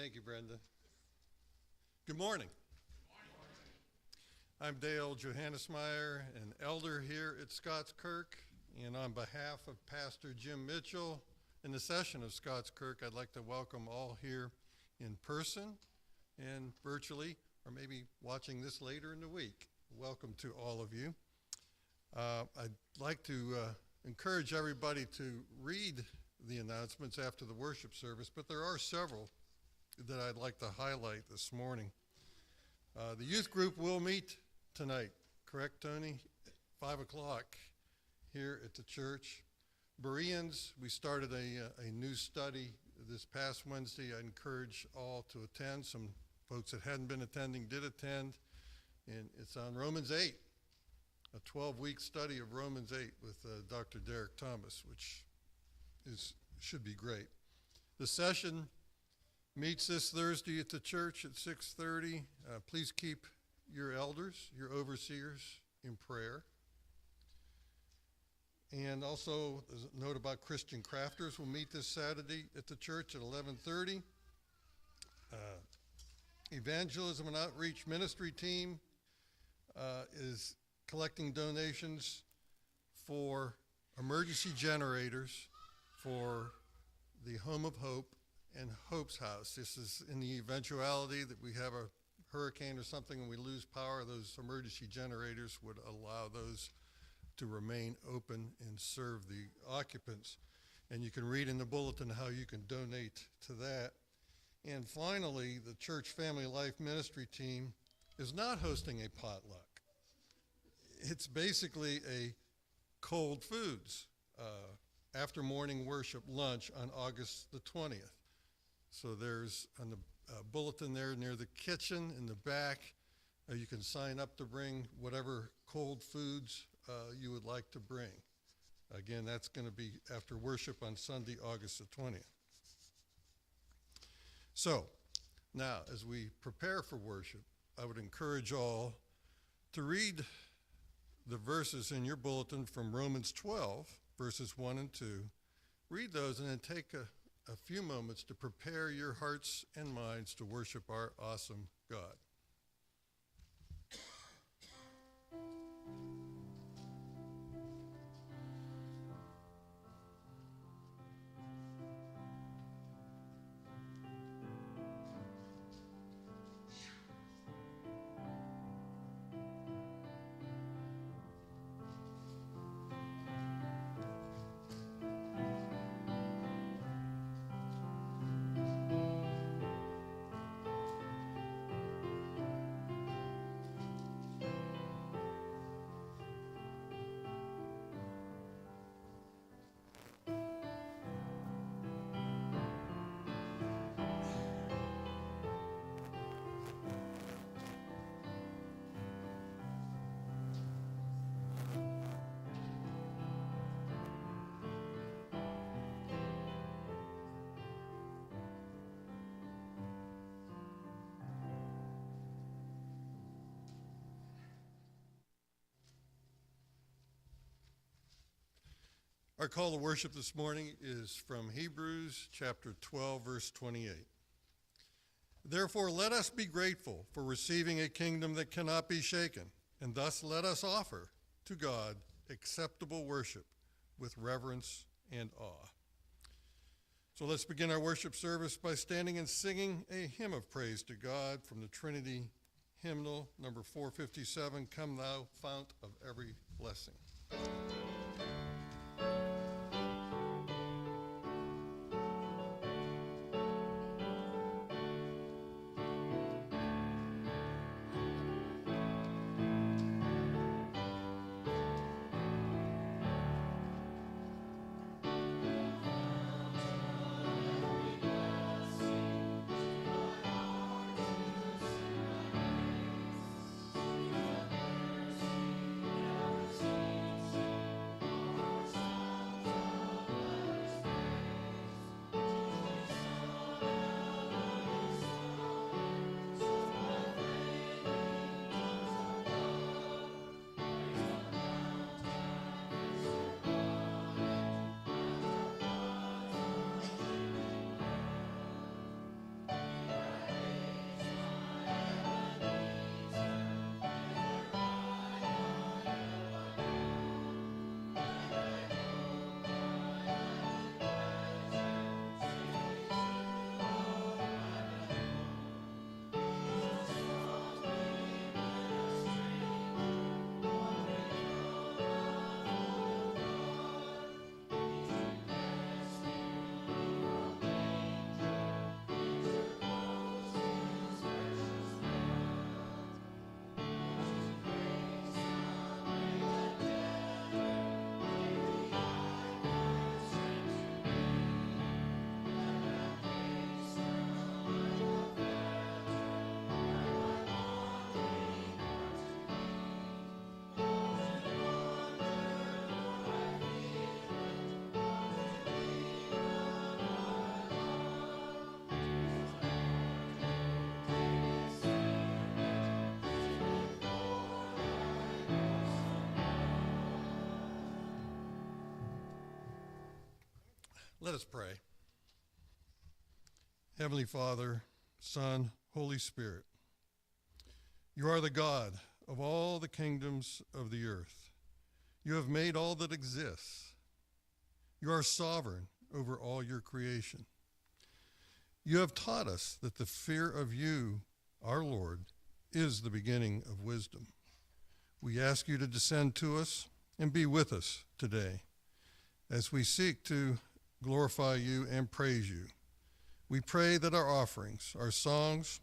Thank you, Brenda. Good morning. I'm Dale Johannesmeyer, an elder here at Scots Kirk, and on behalf of Pastor Jim Mitchell in the session of Scots Kirk, I'd like to welcome all here in person and virtually, or maybe watching this later in the week. Welcome to all of you. I'd like to encourage everybody to read the announcements after the worship service, but there are several that I'd like to highlight this morning. The youth group will meet tonight, correct, Tony? 5 o'clock here at the church. Bereans, we started a new study this past Wednesday. I encourage all to attend. Some folks that hadn't been attending did attend, and it's on Romans 8, a 12-week study of Romans 8 with Dr. Derek Thomas, which should be great. The session meets this Thursday at the church at 6:30. Please keep your elders, your overseers in prayer. And also, there's a note about Christian crafters. We'll meet this Saturday at the church at 11:30. Evangelism and Outreach Ministry team is collecting donations for emergency generators for the Home of Hope and Hope's House. This is in the eventuality that we have a hurricane or something and we lose power. Those emergency generators would allow those to remain open and serve the occupants. And you can read in the bulletin how you can donate to that. And finally, the Church Family Life Ministry team is not hosting a potluck. It's basically a cold foods after morning worship lunch on August the 20th. So there's on the bulletin there near the kitchen in the back, you can sign up to bring whatever cold foods you would like to bring. Again, that's going to be after worship on Sunday, August the 20th. So now, as we prepare for worship, I would encourage all to read the verses in your bulletin from Romans 12, verses 1 and 2. Read those and then take a few moments to prepare your hearts and minds to worship our awesome God. Our call to worship this morning is from Hebrews chapter 12, verse 28. Therefore, let us be grateful for receiving a kingdom that cannot be shaken, and thus let us offer to God acceptable worship with reverence and awe. So let's begin our worship service by standing and singing a hymn of praise to God from the Trinity hymnal, number 457, Come Thou Fount of Every Blessing. Let us pray. Heavenly Father, Son, Holy Spirit, you are the God of all the kingdoms of the earth. You have made all that exists. You are sovereign over all your creation. You have taught us that the fear of you, our Lord, is the beginning of wisdom. We ask you to descend to us and be with us today as we seek to glorify you and praise you. We pray that our offerings, our songs,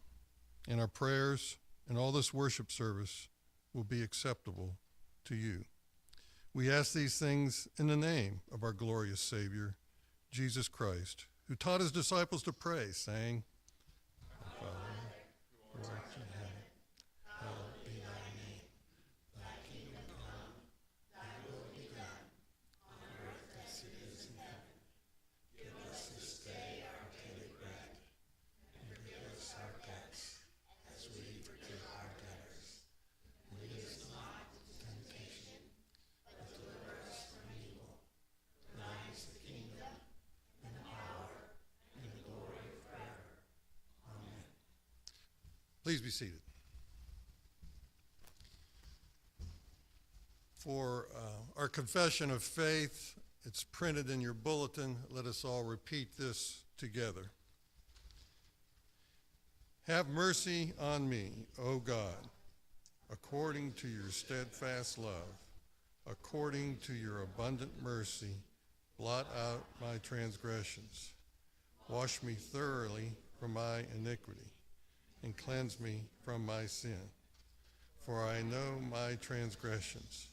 and our prayers, and all this worship service will be acceptable to you. We ask these things in the name of our glorious Savior, Jesus Christ, who taught his disciples to pray, saying, Our Father, who art in heaven, hallowed be thy name. Thy kingdom come, thy will be done, on earth as it is in heaven. Give us this day our daily bread, and forgive us our debts, as we forgive our debtors. And lead us not into temptation, but deliver us from evil. For thine is the kingdom, and the power, and the glory forever. Amen. Please be seated. For our confession of faith, it's printed in your bulletin. Let us all repeat this together. Have mercy on me, O God, according to your steadfast love, according to your abundant mercy, blot out my transgressions. Wash me thoroughly from my iniquity, and cleanse me from my sin. For I know my transgressions,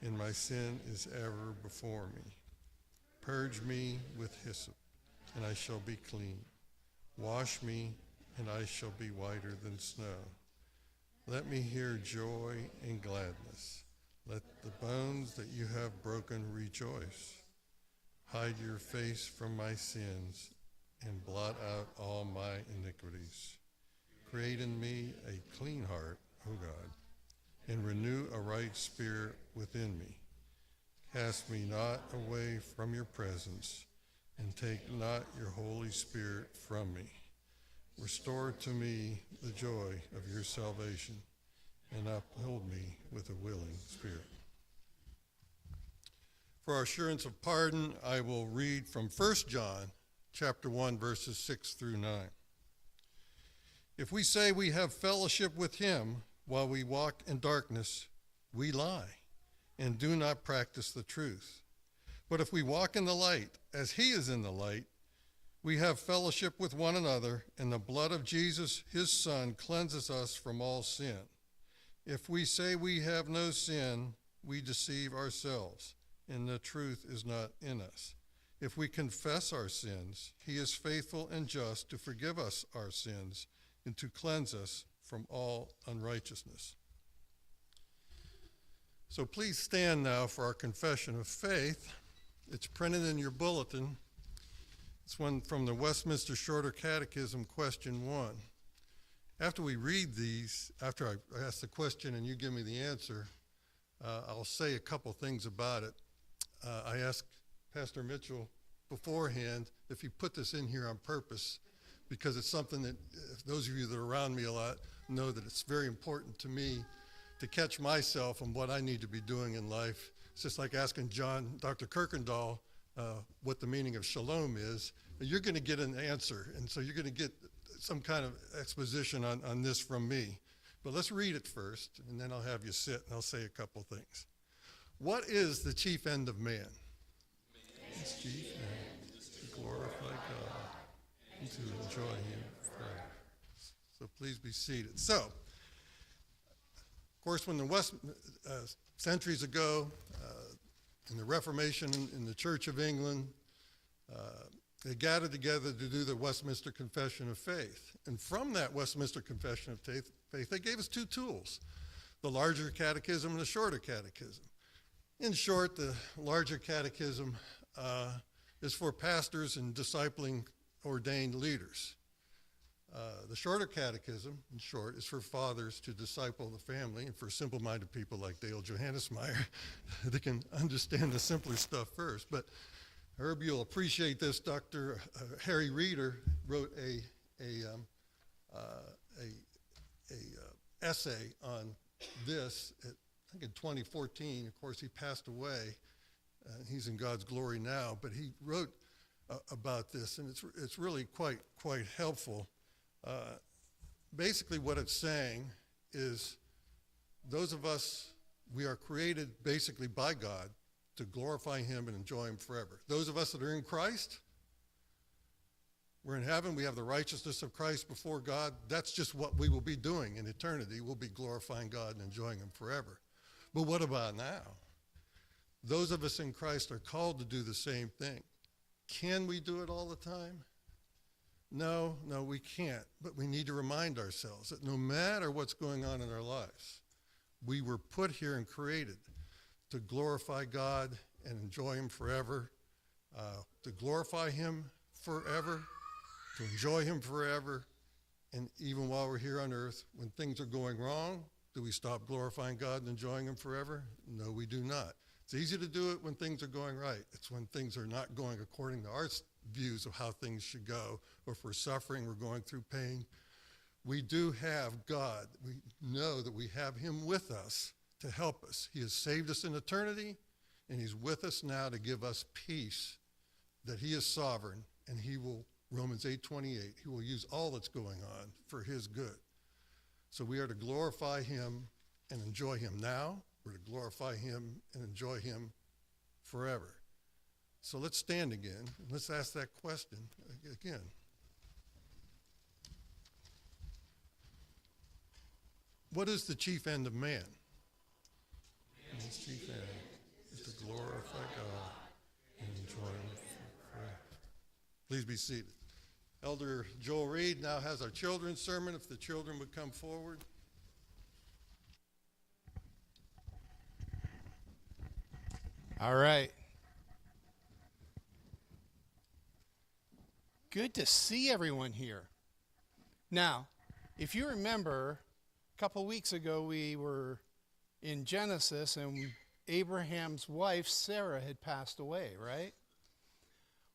and my sin is ever before me. Purge me with hyssop, and I shall be clean. Wash me, and I shall be whiter than snow. Let me hear joy and gladness. Let the bones that you have broken rejoice. Hide your face from my sins, and blot out all my iniquities. Create in me a clean heart, O God, and renew a right spirit within me. Cast me not away from your presence, and take not your Holy Spirit from me. Restore to me the joy of your salvation, and uphold me with a willing spirit. For our assurance of pardon, I will read from 1 John chapter 1, verses 6 through 9. If we say we have fellowship with him while we walk in darkness, we lie and do not practice the truth. But if we walk in the light, as he is in the light, we have fellowship with one another, and the blood of Jesus, his Son, cleanses us from all sin. If we say we have no sin, we deceive ourselves, and the truth is not in us. If we confess our sins, he is faithful and just to forgive us our sins and to cleanse us from all unrighteousness. So please stand now for our confession of faith. It's printed in your bulletin. It's one from the Westminster Shorter Catechism, question 1. After we read these, after I ask the question and you give me the answer, I'll say a couple things about it. I asked Pastor Mitchell beforehand if he put this in here on purpose, because it's something that those of you that are around me a lot know that it's very important to me to catch myself on what I need to be doing in life. It's just like asking Dr. Kirkendall, what the meaning of shalom is. You're going to get an answer, and so you're going to get some kind of exposition on this from me. But let's read it first, and then I'll have you sit, and I'll say a couple things. What is the chief end of man? His chief end is to glorify God and to enjoy him forever. So please be seated. So, of course, when centuries ago, in the Reformation in the Church of England, they gathered together to do the Westminster Confession of Faith. And from that Westminster Confession of Faith, they gave us two tools, the larger catechism and the shorter catechism. In short, the larger catechism is for pastors and discipling ordained leaders. The shorter catechism, in short, is for fathers to disciple the family, and for simple-minded people like Dale Johannesmeyer that can understand the simpler stuff first. But Herb, you'll appreciate this. Dr. Harry Reeder wrote a essay on this, I think in 2014. Of course, he passed away. He's in God's glory now, but he wrote about this, and it's really quite helpful. Basically, what it's saying is those of us, we are created basically by God to glorify him and enjoy him forever. Those of us that are in Christ, we're in heaven, we have the righteousness of Christ before God. That's just what we will be doing in eternity. We'll be glorifying God and enjoying him forever. But what about now? Those of us in Christ are called to do the same thing. Can we do it all the time? No, we can't. But we need to remind ourselves that no matter what's going on in our lives, we were put here and created to glorify God and enjoy him forever, to glorify him forever, to enjoy him forever. And even while we're here on earth, when things are going wrong, do we stop glorifying God and enjoying him forever? No, we do not. It's easy to do it when things are going right. It's when things are not going according to our views of how things should go, or if we're suffering, we're going through pain. We do have God. We know that we have him with us to help us. He has saved us in eternity, and he's with us now to give us peace, that he is sovereign, and he will, Romans 8:28, he will use all that's going on for his good. So we are to glorify him and enjoy him now. We're to glorify him and enjoy him forever. So let's stand again, and let's ask that question again. What is the chief end of man? His chief end is to glorify God and enjoy him forever. Please be seated. Elder Joel Reed now has our children's sermon. If the children would come forward. All right. Good to see everyone here. Now, if you remember, a couple weeks ago we were in Genesis and Abraham's wife, Sarah, had passed away, right?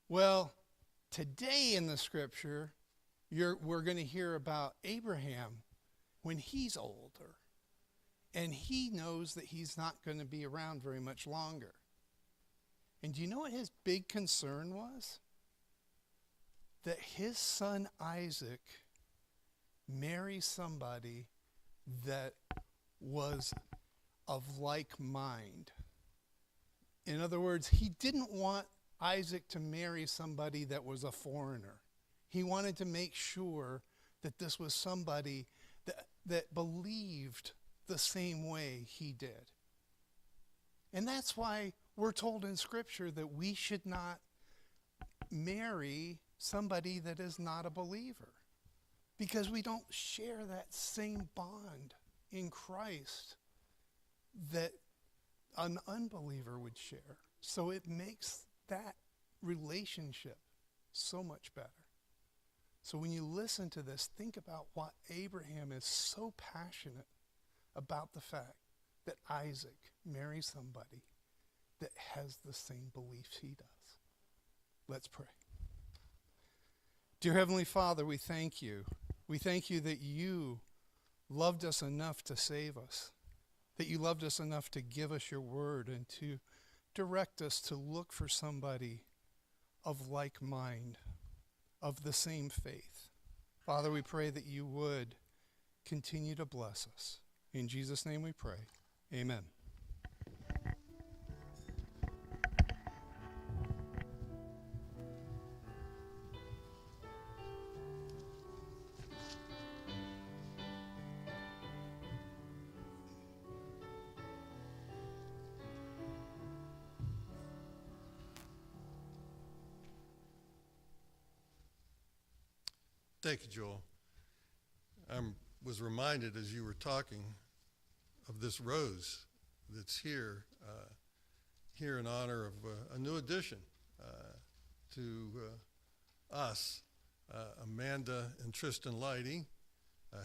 Well, today in the scripture, we're going to hear about Abraham when he's older. And he knows that he's not going to be around very much longer. And do you know what his big concern was? That his son Isaac marry somebody that was of like mind. In other words, he didn't want Isaac to marry somebody that was a foreigner. He wanted to make sure that this was somebody that believed the same way he did. And that's why we're told in Scripture that we should not marry somebody that is not a believer, because we don't share that same bond in Christ that an unbeliever would share. So it makes that relationship so much better. So when you listen to this, think about why Abraham is so passionate about the fact that Isaac marries somebody that has the same beliefs he does. Let's pray. Dear Heavenly Father, we thank you. We thank you that you loved us enough to save us, that you loved us enough to give us your word and to direct us to look for somebody of like mind, of the same faith. Father, we pray that you would continue to bless us. In Jesus' name we pray. Amen. Thank you, Joel. I was reminded as you were talking of this rose that's here in honor of a new addition to us. Amanda and Tristan Leidy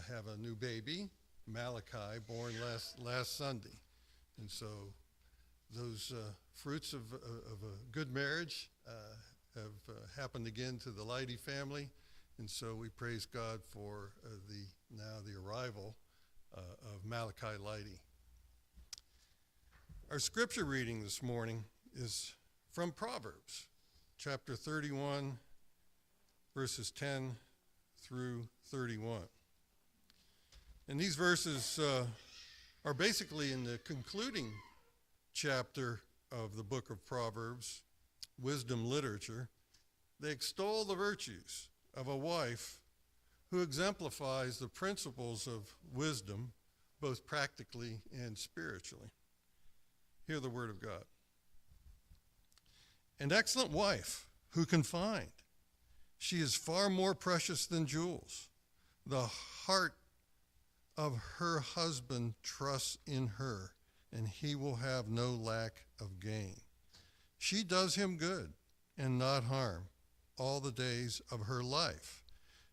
have a new baby, Malachi, born last Sunday. And so those fruits of a good marriage have happened again to the Leidy family, and so we praise God for the arrival of Malachi Leidy. Our scripture reading this morning is from Proverbs, chapter 31, verses 10 through 31. And these verses are basically in the concluding chapter of the book of Proverbs, wisdom literature. They extol the virtues of a wife who exemplifies the principles of wisdom, both practically and spiritually. Hear the word of God. An excellent wife who can find. She is far more precious than jewels. The heart of her husband trusts in her, and he will have no lack of gain. She does him good and not harm all the days of her life.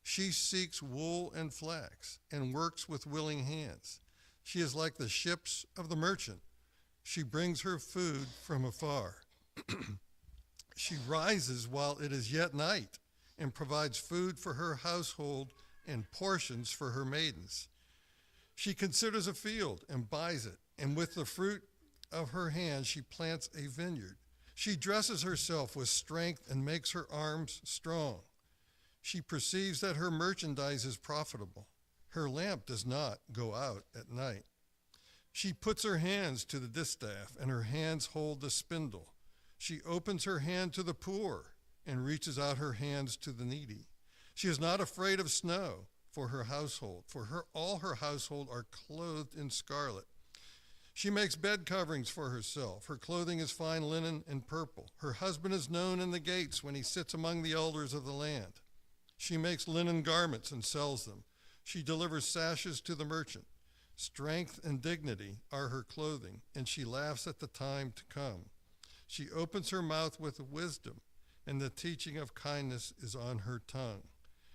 She seeks wool and flax and works with willing hands. She is like the ships of the merchant. She brings her food from afar. She rises while it is yet night and provides food for her household and portions for her maidens. She considers a field and buys it, and with the fruit of her hand she plants a vineyard. She dresses herself with strength and makes her arms strong. She perceives that her merchandise is profitable. Her lamp does not go out at night. She puts her hands to the distaff, and her hands hold the spindle. She opens her hand to the poor and reaches out her hands to the needy. She is not afraid of snow for her household, for all her household are clothed in scarlet. She makes bed coverings for herself. Her clothing is fine linen and purple. Her husband is known in the gates when he sits among the elders of the land. She makes linen garments and sells them. She delivers sashes to the merchant. Strength and dignity are her clothing, and she laughs at the time to come. She opens her mouth with wisdom, and the teaching of kindness is on her tongue.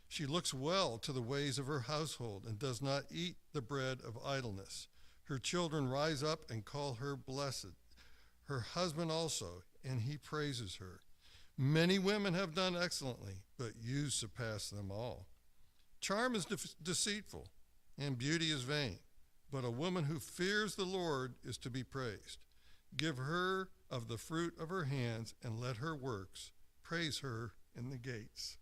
She looks well to the ways of her household and does not eat the bread of idleness. Her children rise up and call her blessed. Her husband also, and he praises her. Many women have done excellently, but you surpass them all. Charm is deceitful, and beauty is vain, but a woman who fears the Lord is to be praised. Give her of the fruit of her hands, and let her works praise her in the gates.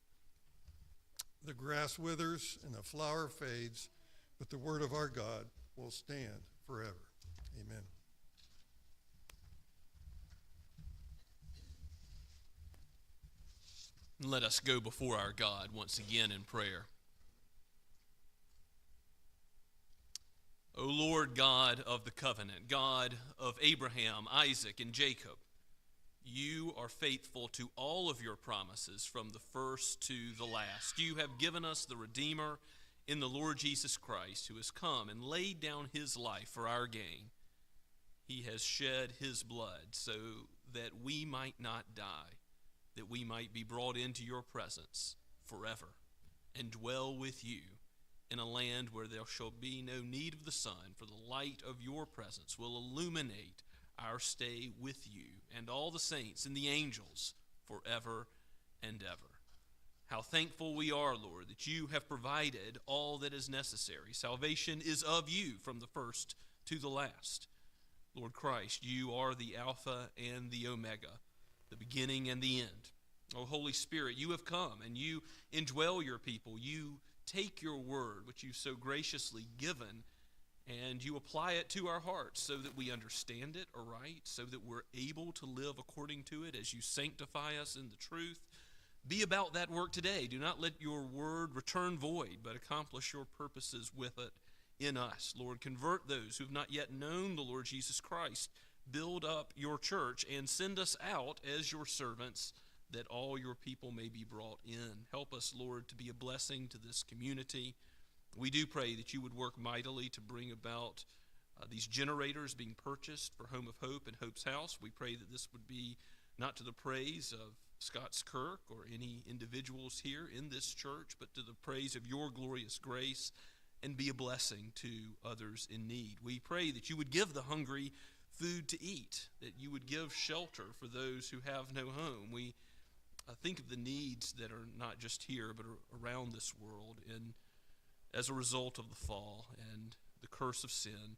The grass withers and the flower fades, but the word of our God will stand forever. Amen. Let us go before our God once again in prayer. O Lord God of the covenant, God of Abraham, Isaac, and Jacob, you are faithful to all of your promises from the first to the last. You have given us the Redeemer in the Lord Jesus Christ, who has come and laid down his life for our gain. He has shed his blood so that we might not die, that we might be brought into your presence forever and dwell with you in a land where there shall be no need of the sun, for the light of your presence will illuminate our stay with you and all the saints and the angels forever and ever. How thankful we are, Lord, that you have provided all that is necessary. Salvation is of you from the first to the last. Lord Christ, you are the Alpha and the Omega, the beginning and the end. O Holy Spirit, you have come and you indwell your people. You take your word, which you've so graciously given, and you apply it to our hearts so that we understand it aright, so that we're able to live according to it as you sanctify us in the truth. Be about that work today. Do not let your word return void, but accomplish your purposes with it in us. Lord, convert those who have not yet known the Lord Jesus Christ. Build up your church and send us out as your servants, that all your people may be brought in. Help us, Lord, to be a blessing to this community. We do pray that you would work mightily to bring about these generators being purchased for Home of Hope and Hope's House. We pray that this would be not to the praise of Scots Kirk or any individuals here in this church, but to the praise of your glorious grace, and be a blessing to others in need. We pray that you would give the hungry food to eat, that you would give shelter for those who have no home. We think of the needs that are not just here, but around this world, and as a result of the fall and the curse of sin,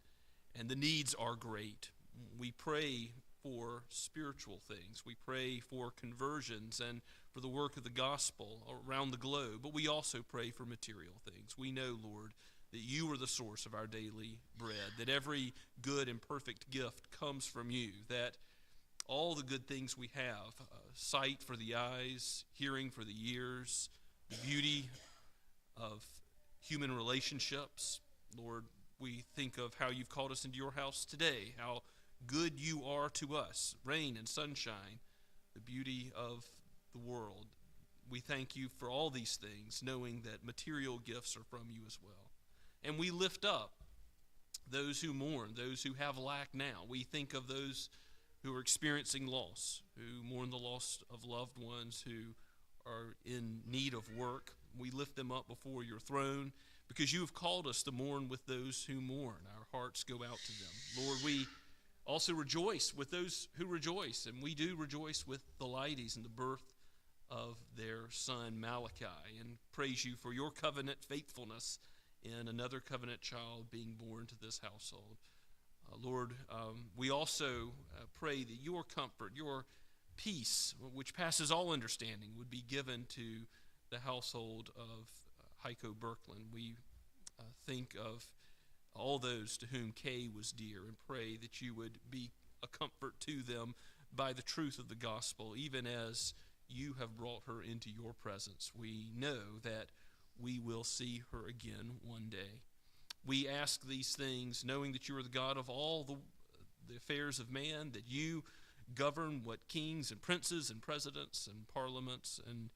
and the needs are great. We pray for spiritual things. We pray for conversions and for the work of the gospel around the globe, but we also pray for material things. We know, Lord, that you are the source of our daily bread, that every good and perfect gift comes from you, that all the good things we have, sight for the eyes, hearing for the ears, the beauty of human relationships. Lord, we think of how you've called us into your house today, how good you are to us, rain and sunshine, the beauty of the world. We thank you for all these things, knowing that material gifts are from you as well. And we lift up those who mourn, those who have lack now. We think of those who are experiencing loss, who mourn the loss of loved ones, who are in need of work. We lift them up before your throne because you have called us to mourn with those who mourn. Our hearts go out to them. Lord, we also rejoice with those who rejoice, and we do rejoice with the Leidies and the birth of their son Malachi, and praise you for your covenant faithfulness in another covenant child being born to this household. Lord, we also pray that your comfort, your peace, which passes all understanding, would be given to the household of Heiko Birkeland. We think of all those to whom Kay was dear and pray that you would be a comfort to them by the truth of the gospel, even as you have brought her into your presence. We know that we will see her again one day. We ask these things knowing that you are the God of all the affairs of man, that you govern what kings and princes and presidents and parliaments and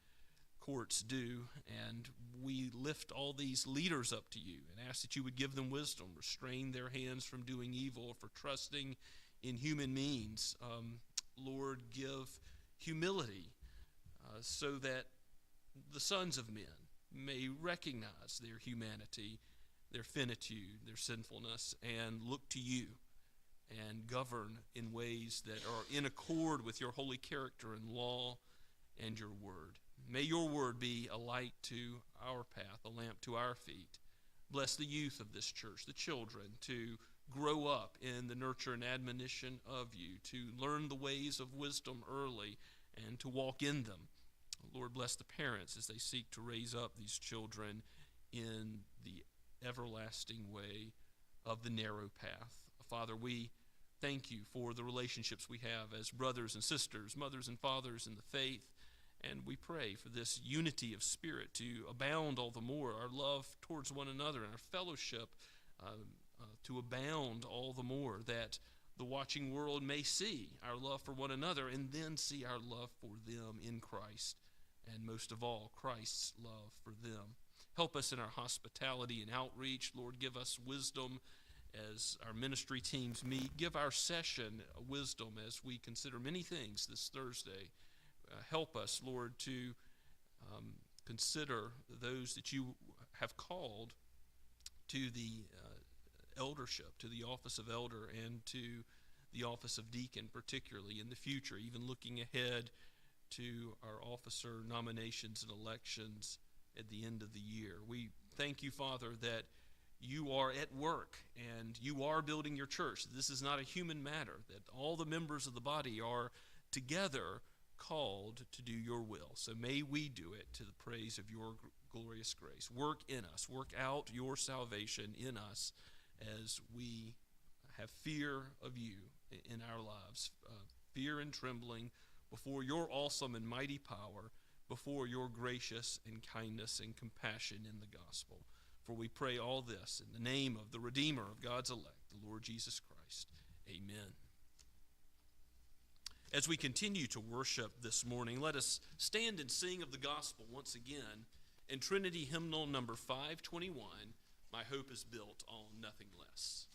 courts do, and we lift all these leaders up to you and ask that you would give them wisdom, restrain their hands from doing evil, for trusting in human means. Lord, give humility so that the sons of men may recognize their humanity, their finitude, their sinfulness, and look to you and govern in ways that are in accord with your holy character and law and your word. May your word be a light to our path, a lamp to our feet. Bless the youth of this church, the children, to grow up in the nurture and admonition of you, to learn the ways of wisdom early and to walk in them. Lord, bless the parents as they seek to raise up these children in the everlasting way of the narrow path. Father, we thank you for the relationships we have as brothers and sisters, mothers and fathers in the faith, and we pray for this unity of spirit to abound all the more, our love towards one another and our fellowship to abound all the more, that the watching world may see our love for one another and then see our love for them in Christ, and most of all, Christ's love for them. Help us in our hospitality and outreach. Lord, give us wisdom as our ministry teams meet. Give our session wisdom as we consider many things this Thursday. Help us, Lord, to consider those that you have called to the eldership, to the office of elder, and to the office of deacon, particularly in the future, even looking ahead to our officer nominations and elections at the end of the year. We thank you, Father, that you are at work and you are building your church. This is not a human matter, that all the members of the body are together called to do your will. So may we do it to the praise of your glorious grace. Work in us, work out your salvation in us as we have fear of you in our lives, fear and trembling before your awesome and mighty power, before your gracious and kindness and compassion in the gospel. For we pray all this in the name of the Redeemer of God's elect, the Lord Jesus Christ. Amen. As we continue to worship this morning, let us stand and sing of the gospel once again in Trinity Hymnal number 521, My Hope is Built on Nothing Less.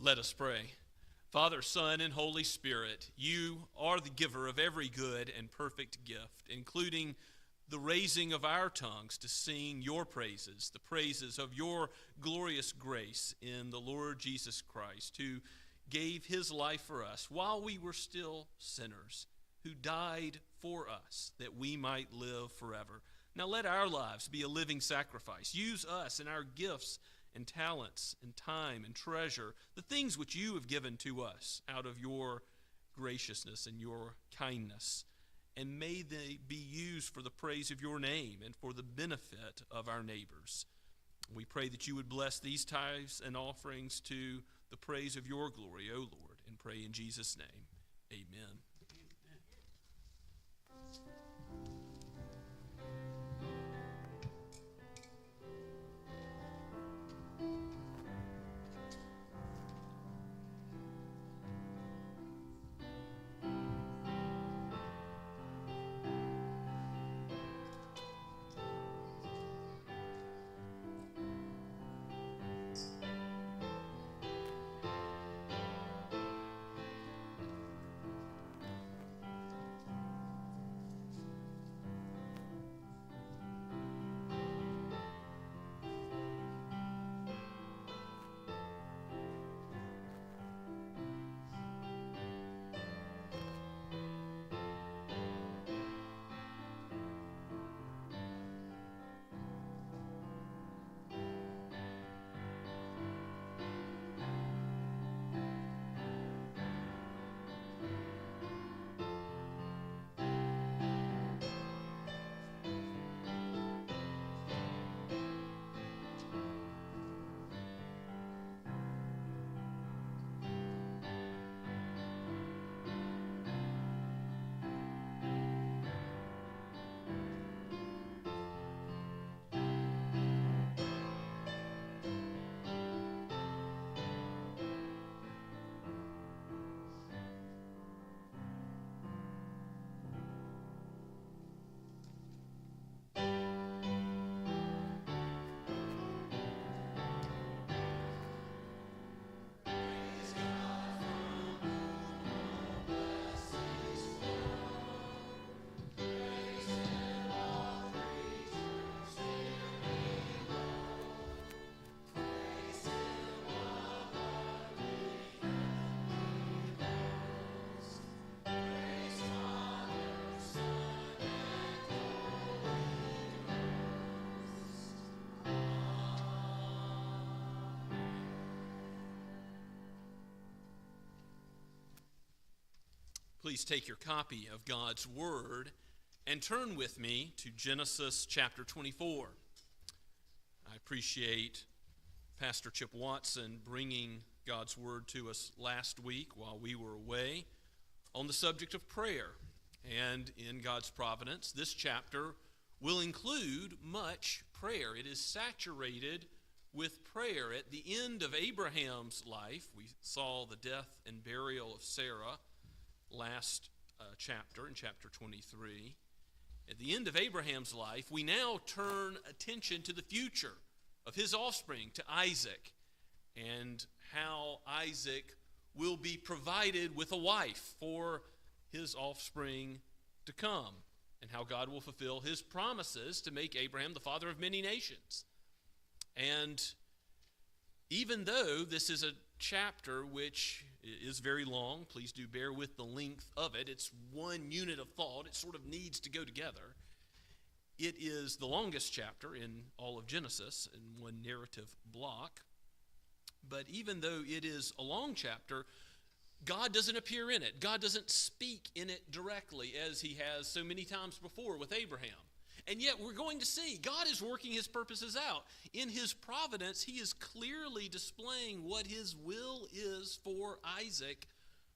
Let us pray. Father, Son, and Holy Spirit, you are the giver of every good and perfect gift, including the raising of our tongues to sing your praises, the praises of your glorious grace in the Lord Jesus Christ, who gave his life for us while we were still sinners, who died for us that we might live forever. Now let our lives be a living sacrifice. Use us and our gifts and talents and time and treasure, the things which you have given to us out of your graciousness and your kindness. And may they be used for the praise of your name and for the benefit of our neighbors. We pray that you would bless these tithes and offerings to the praise of your glory, O Lord, and pray in Jesus' name. Amen. Please take your copy of God's Word and turn with me to Genesis chapter 24. I appreciate Pastor Chip Watson bringing God's Word to us last week while we were away on the subject of prayer. And in God's providence, this chapter will include much prayer. It is saturated with prayer. At the end of Abraham's life, we saw the death and burial of Sarah last chapter, in chapter 23. At the end of Abraham's life, we now turn attention to the future of his offspring, to Isaac, and how Isaac will be provided with a wife for his offspring to come, and how God will fulfill his promises to make Abraham the father of many nations. And even though this is a chapter which is very long, please do bear with the length of it. It's one unit of thought. It sort of needs to go together. It is the longest chapter in all of Genesis in one narrative block. But even though it is a long chapter, God doesn't appear in it. God doesn't speak in it directly as he has so many times before with Abraham. And yet we're going to see God is working his purposes out. In his providence, he is clearly displaying what his will is for Isaac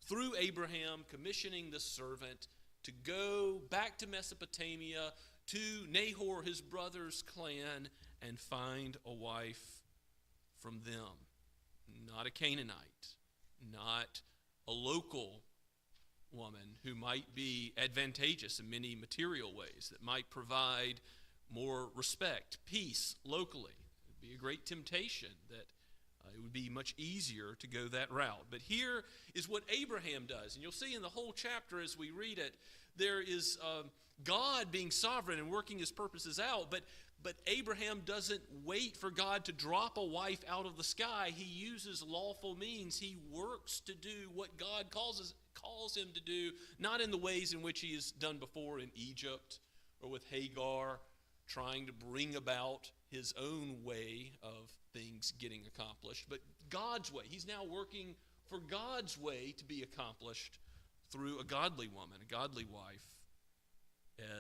through Abraham, commissioning the servant to go back to Mesopotamia, to Nahor, his brother's clan, and find a wife from them. Not a Canaanite, not a local woman who might be advantageous in many material ways, that might provide more respect, peace locally. It would be a great temptation that It would be much easier to go that route. But here is what Abraham does. And you'll see in the whole chapter as we read it, there is God being sovereign and working his purposes out. But Abraham doesn't wait for God to drop a wife out of the sky. He uses lawful means. He works to do what God calls him to do, not in the ways in which he has done before in Egypt or with Hagar, trying to bring about his own way of things getting accomplished, but God's way. He's now working for God's way to be accomplished through a godly woman, a godly wife,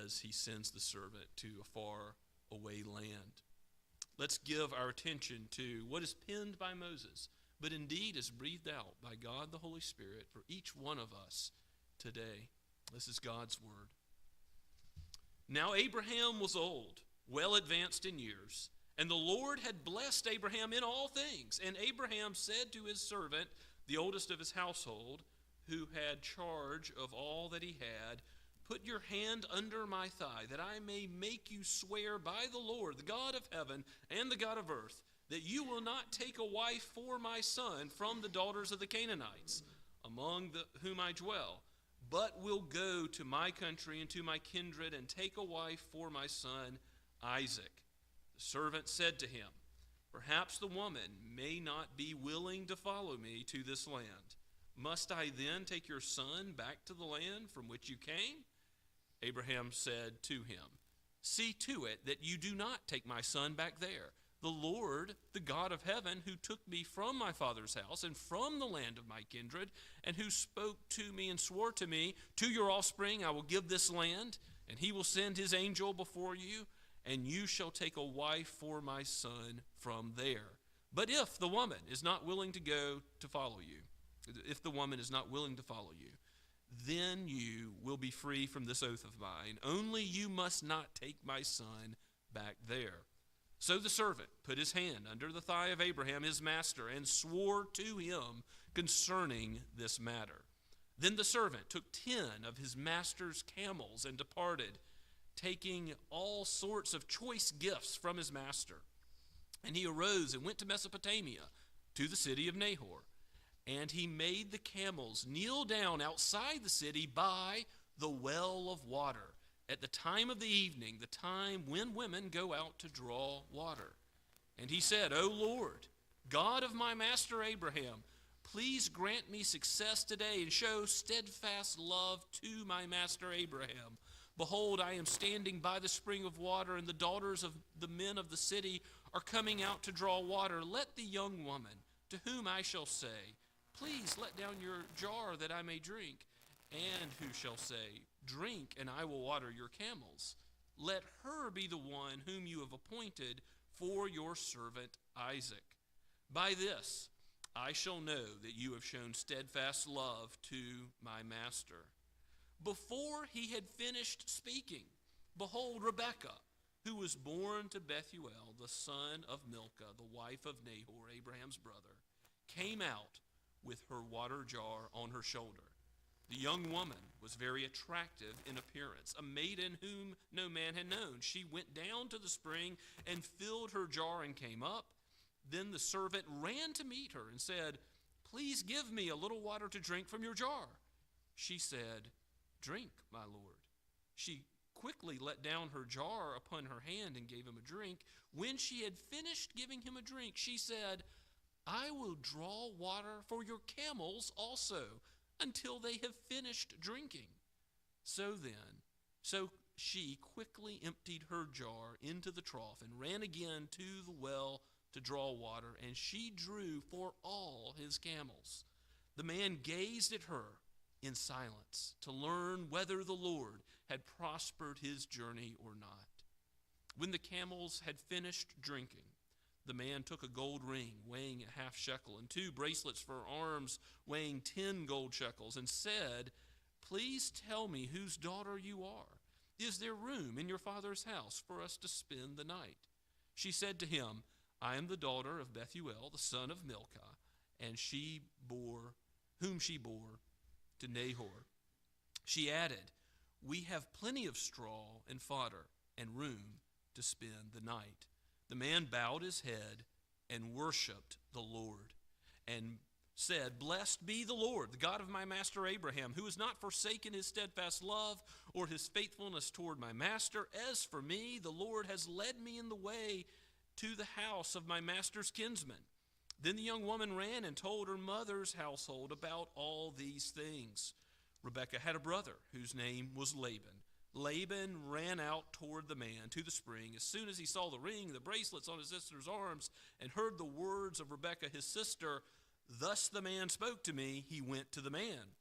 as he sends the servant to a far away land. Let's give our attention to what is penned by Moses, but indeed is breathed out by God the Holy Spirit for each one of us today. This is God's word. Now Abraham was old, well advanced in years, and the Lord had blessed Abraham in all things. And Abraham said to his servant, the oldest of his household, who had charge of all that he had, put your hand under my thigh, that I may make you swear by the Lord, the God of heaven and the God of earth, that you will not take a wife for my son from the daughters of the Canaanites, among whom I dwell, but will go to my country and to my kindred and take a wife for my son Isaac. The servant said to him, perhaps the woman may not be willing to follow me to this land. Must I then take your son back to the land from which you came? Abraham said to him, see to it that you do not take my son back there. The Lord, the God of heaven, who took me from my father's house and from the land of my kindred, and who spoke to me and swore to me, to your offspring I will give this land, and he will send his angel before you, and you shall take a wife for my son from there. But if the woman is not willing to go to follow you, then you will be free from this oath of mine. Only you must not take my son back there. So the servant put his hand under the thigh of Abraham, his master, and swore to him concerning this matter. Then the servant took 10 of his master's camels and departed, taking all sorts of choice gifts from his master. And he arose and went to Mesopotamia, to the city of Nahor. And he made the camels kneel down outside the city by the well of water, at the time of the evening, the time when women go out to draw water. And he said, O Lord, God of my master Abraham, please grant me success today and show steadfast love to my master Abraham. Behold, I am standing by the spring of water, and the daughters of the men of the city are coming out to draw water. Let the young woman, to whom I shall say, please let down your jar that I may drink, and who shall say, drink, and I will water your camels. Let her be the one whom you have appointed for your servant Isaac. By this I shall know that you have shown steadfast love to my master. Before he had finished speaking, behold, Rebekah, who was born to Bethuel, the son of Milcah, the wife of Nahor, Abraham's brother, came out with her water jar on her shoulder. The young woman was very attractive in appearance, a maiden whom no man had known. She went down to the spring and filled her jar and came up. Then the servant ran to meet her and said, please give me a little water to drink from your jar. She said, drink, my lord. She quickly let down her jar upon her hand and gave him a drink. When she had finished giving him a drink, she said, I will draw water for your camels also, until they have finished drinking. So she quickly emptied her jar into the trough and ran again to the well to draw water, and she drew for all his camels. The man gazed at her in silence to learn whether the Lord had prospered his journey or not. When the camels had finished drinking, the man took a gold ring weighing a half shekel and 2 bracelets for arms weighing 10 gold shekels and said, please tell me whose daughter you are. Is there room in your father's house for us to spend the night? She said to him, I am the daughter of Bethuel, the son of Milcah, and whom she bore to Nahor. She added, we have plenty of straw and fodder and room to spend the night. The man bowed his head and worshipped the Lord, and said, Blessed be the Lord, the God of my master Abraham, who has not forsaken his steadfast love or his faithfulness toward my master. As for me, the Lord has led me in the way to the house of my master's kinsman. Then the young woman ran and told her mother's household about all these things. Rebekah had a brother whose name was Laban. Laban ran out toward the man to the spring as soon as he saw the ring, the bracelets on his sister's arms, and heard the words of Rebekah his sister. Thus the man spoke to me. He went to the man,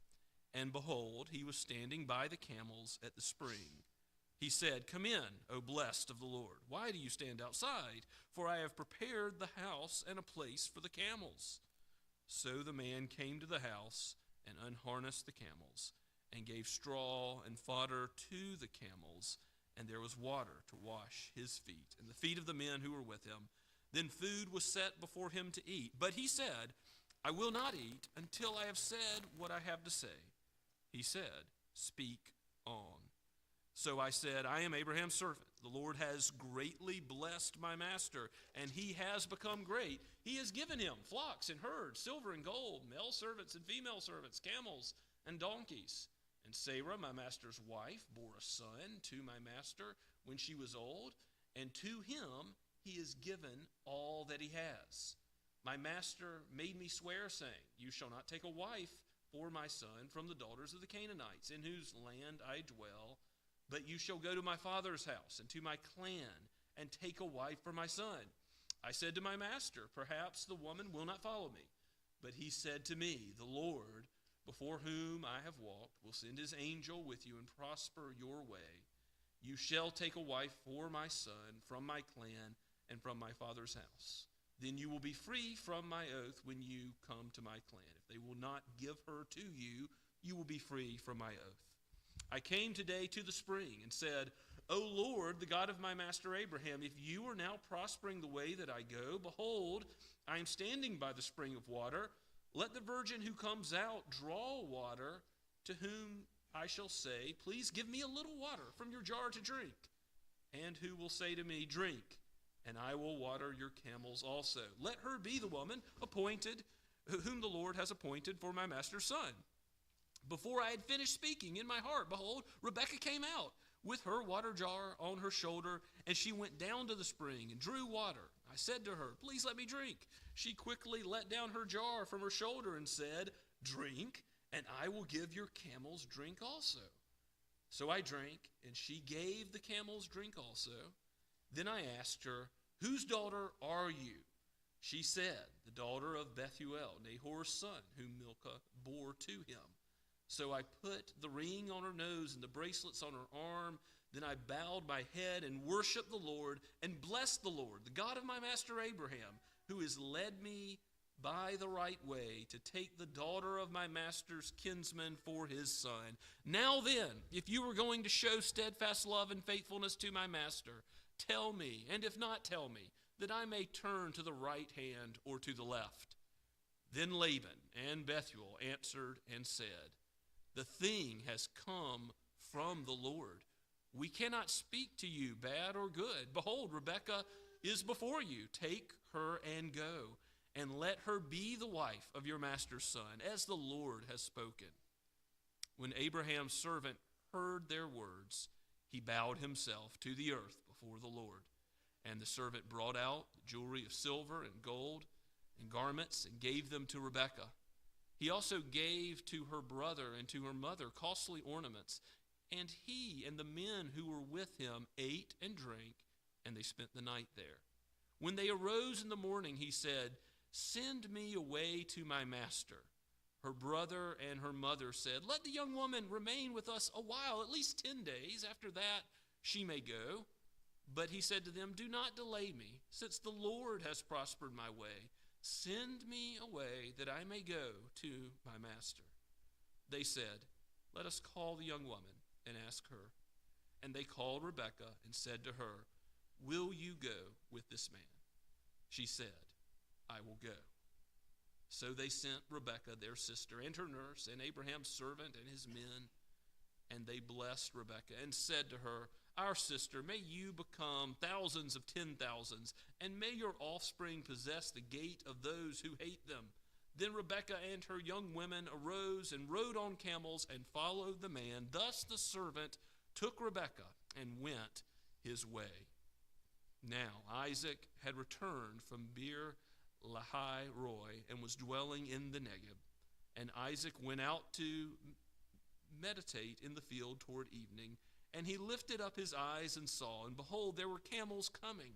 and behold, he was standing by the camels at the spring. He said, Come in, O blessed of the Lord. Why do you stand outside? For I have prepared the house and a place for the camels. So the man came to the house and unharnessed the camels, and gave straw and fodder to the camels, and there was water to wash his feet and the feet of the men who were with him. Then food was set before him to eat. But he said, I will not eat until I have said what I have to say. He said, Speak on. So I said, I am Abraham's servant. The Lord has greatly blessed my master, and he has become great. He has given him flocks and herds, silver and gold, male servants and female servants, camels and donkeys. And Sarah, my master's wife, bore a son to my master when she was old, and to him he has given all that he has. My master made me swear, saying, You shall not take a wife for my son from the daughters of the Canaanites, in whose land I dwell, but you shall go to my father's house and to my clan, and take a wife for my son. I said to my master, Perhaps the woman will not follow me. But he said to me, The Lord, before whom I have walked, will send his angel with you and prosper your way. You shall take a wife for my son from my clan and from my father's house. Then you will be free from my oath when you come to my clan. If they will not give her to you, you will be free from my oath. I came today to the spring and said, O Lord, the God of my master Abraham, if you are now prospering the way that I go, behold, I am standing by the spring of water. Let the virgin who comes out draw water, to whom I shall say, Please give me a little water from your jar to drink. And who will say to me, Drink, and I will water your camels also. Let her be the woman appointed, whom the Lord has appointed for my master's son. Before I had finished speaking in my heart, behold, Rebekah came out with her water jar on her shoulder, and she went down to the spring and drew water. I said to her, Please let me drink. She quickly let down her jar from her shoulder and said, Drink, and I will give your camels drink also. So I drank, and she gave the camels drink also. Then I asked her, Whose daughter are you? She said, The daughter of Bethuel, Nahor's son, whom Milcah bore to him. So I put the ring on her nose and the bracelets on her arm. Then I bowed my head and worshiped the Lord and blessed the Lord, the God of my master Abraham, who has led me by the right way to take the daughter of my master's kinsman for his son. Now then, if you are going to show steadfast love and faithfulness to my master, tell me, and if not, tell me, that I may turn to the right hand or to the left. Then Laban and Bethuel answered and said, The thing has come from the Lord. We cannot speak to you bad or good. Behold, Rebekah is before you. Take her and go, and let her be the wife of your master's son, as the Lord has spoken. When Abraham's servant heard their words, he bowed himself to the earth before the Lord. And the servant brought out the jewelry of silver and gold and garments and gave them to Rebekah. He also gave to her brother and to her mother costly ornaments. And he and the men who were with him ate and drank, and they spent the night there. When they arose in the morning, he said, Send me away to my master. Her brother and her mother said, Let the young woman remain with us a while, at least 10 days. After that, she may go. But he said to them, Do not delay me, since the Lord has prospered my way. Send me away that I may go to my master. They said, Let us call the young woman and ask her. And they called Rebekah and said to her, Will you go with this man? She said, I will go. So they sent Rebekah, their sister, and her nurse, and Abraham's servant and his men. And they blessed Rebekah and said to her, our sister, may you become thousands of 10,000s, and may your offspring possess the gate of those who hate them. Then Rebekah and her young women arose and rode on camels and followed the man. Thus the servant took Rebekah and went his way. Now Isaac had returned from Beer Lahai Roi and was dwelling in the Negeb. And Isaac went out to meditate in the field toward evening, and he lifted up his eyes and saw, and behold, there were camels coming.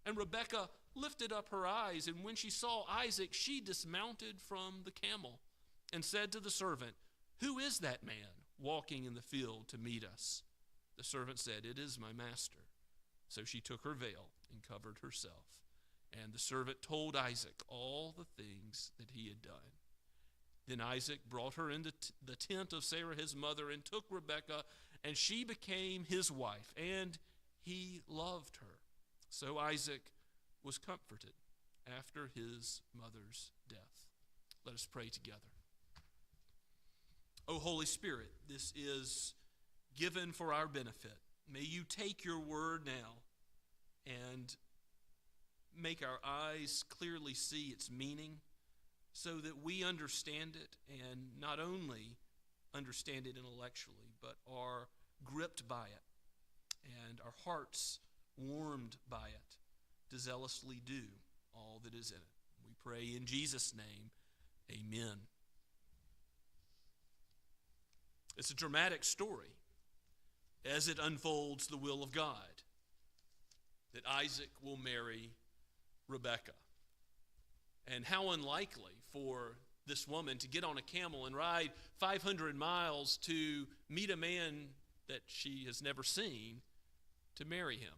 And Rebekah lifted up her eyes, and when she saw Isaac, she dismounted from the camel and said to the servant, "Who is that man walking in the field to meet us?" The servant said, "It is my master." So she took her veil and covered herself. And the servant told Isaac all the things that he had done. Then Isaac brought her into the tent of Sarah his mother and took Rebekah, and she became his wife, and he loved her. So Isaac was comforted after his mother's death. Let us pray together. O Holy Spirit, this is given for our benefit. May you take your word now and make our eyes clearly see its meaning so that we understand it, and not only understand it intellectually, but are gripped by it and our hearts warmed by it to zealously do all that is in it. We pray in Jesus' name, amen. It's a dramatic story as it unfolds the will of God that Isaac will marry Rebekah. And how unlikely for this woman to get on a camel and ride 500 miles to meet a man that she has never seen to marry him.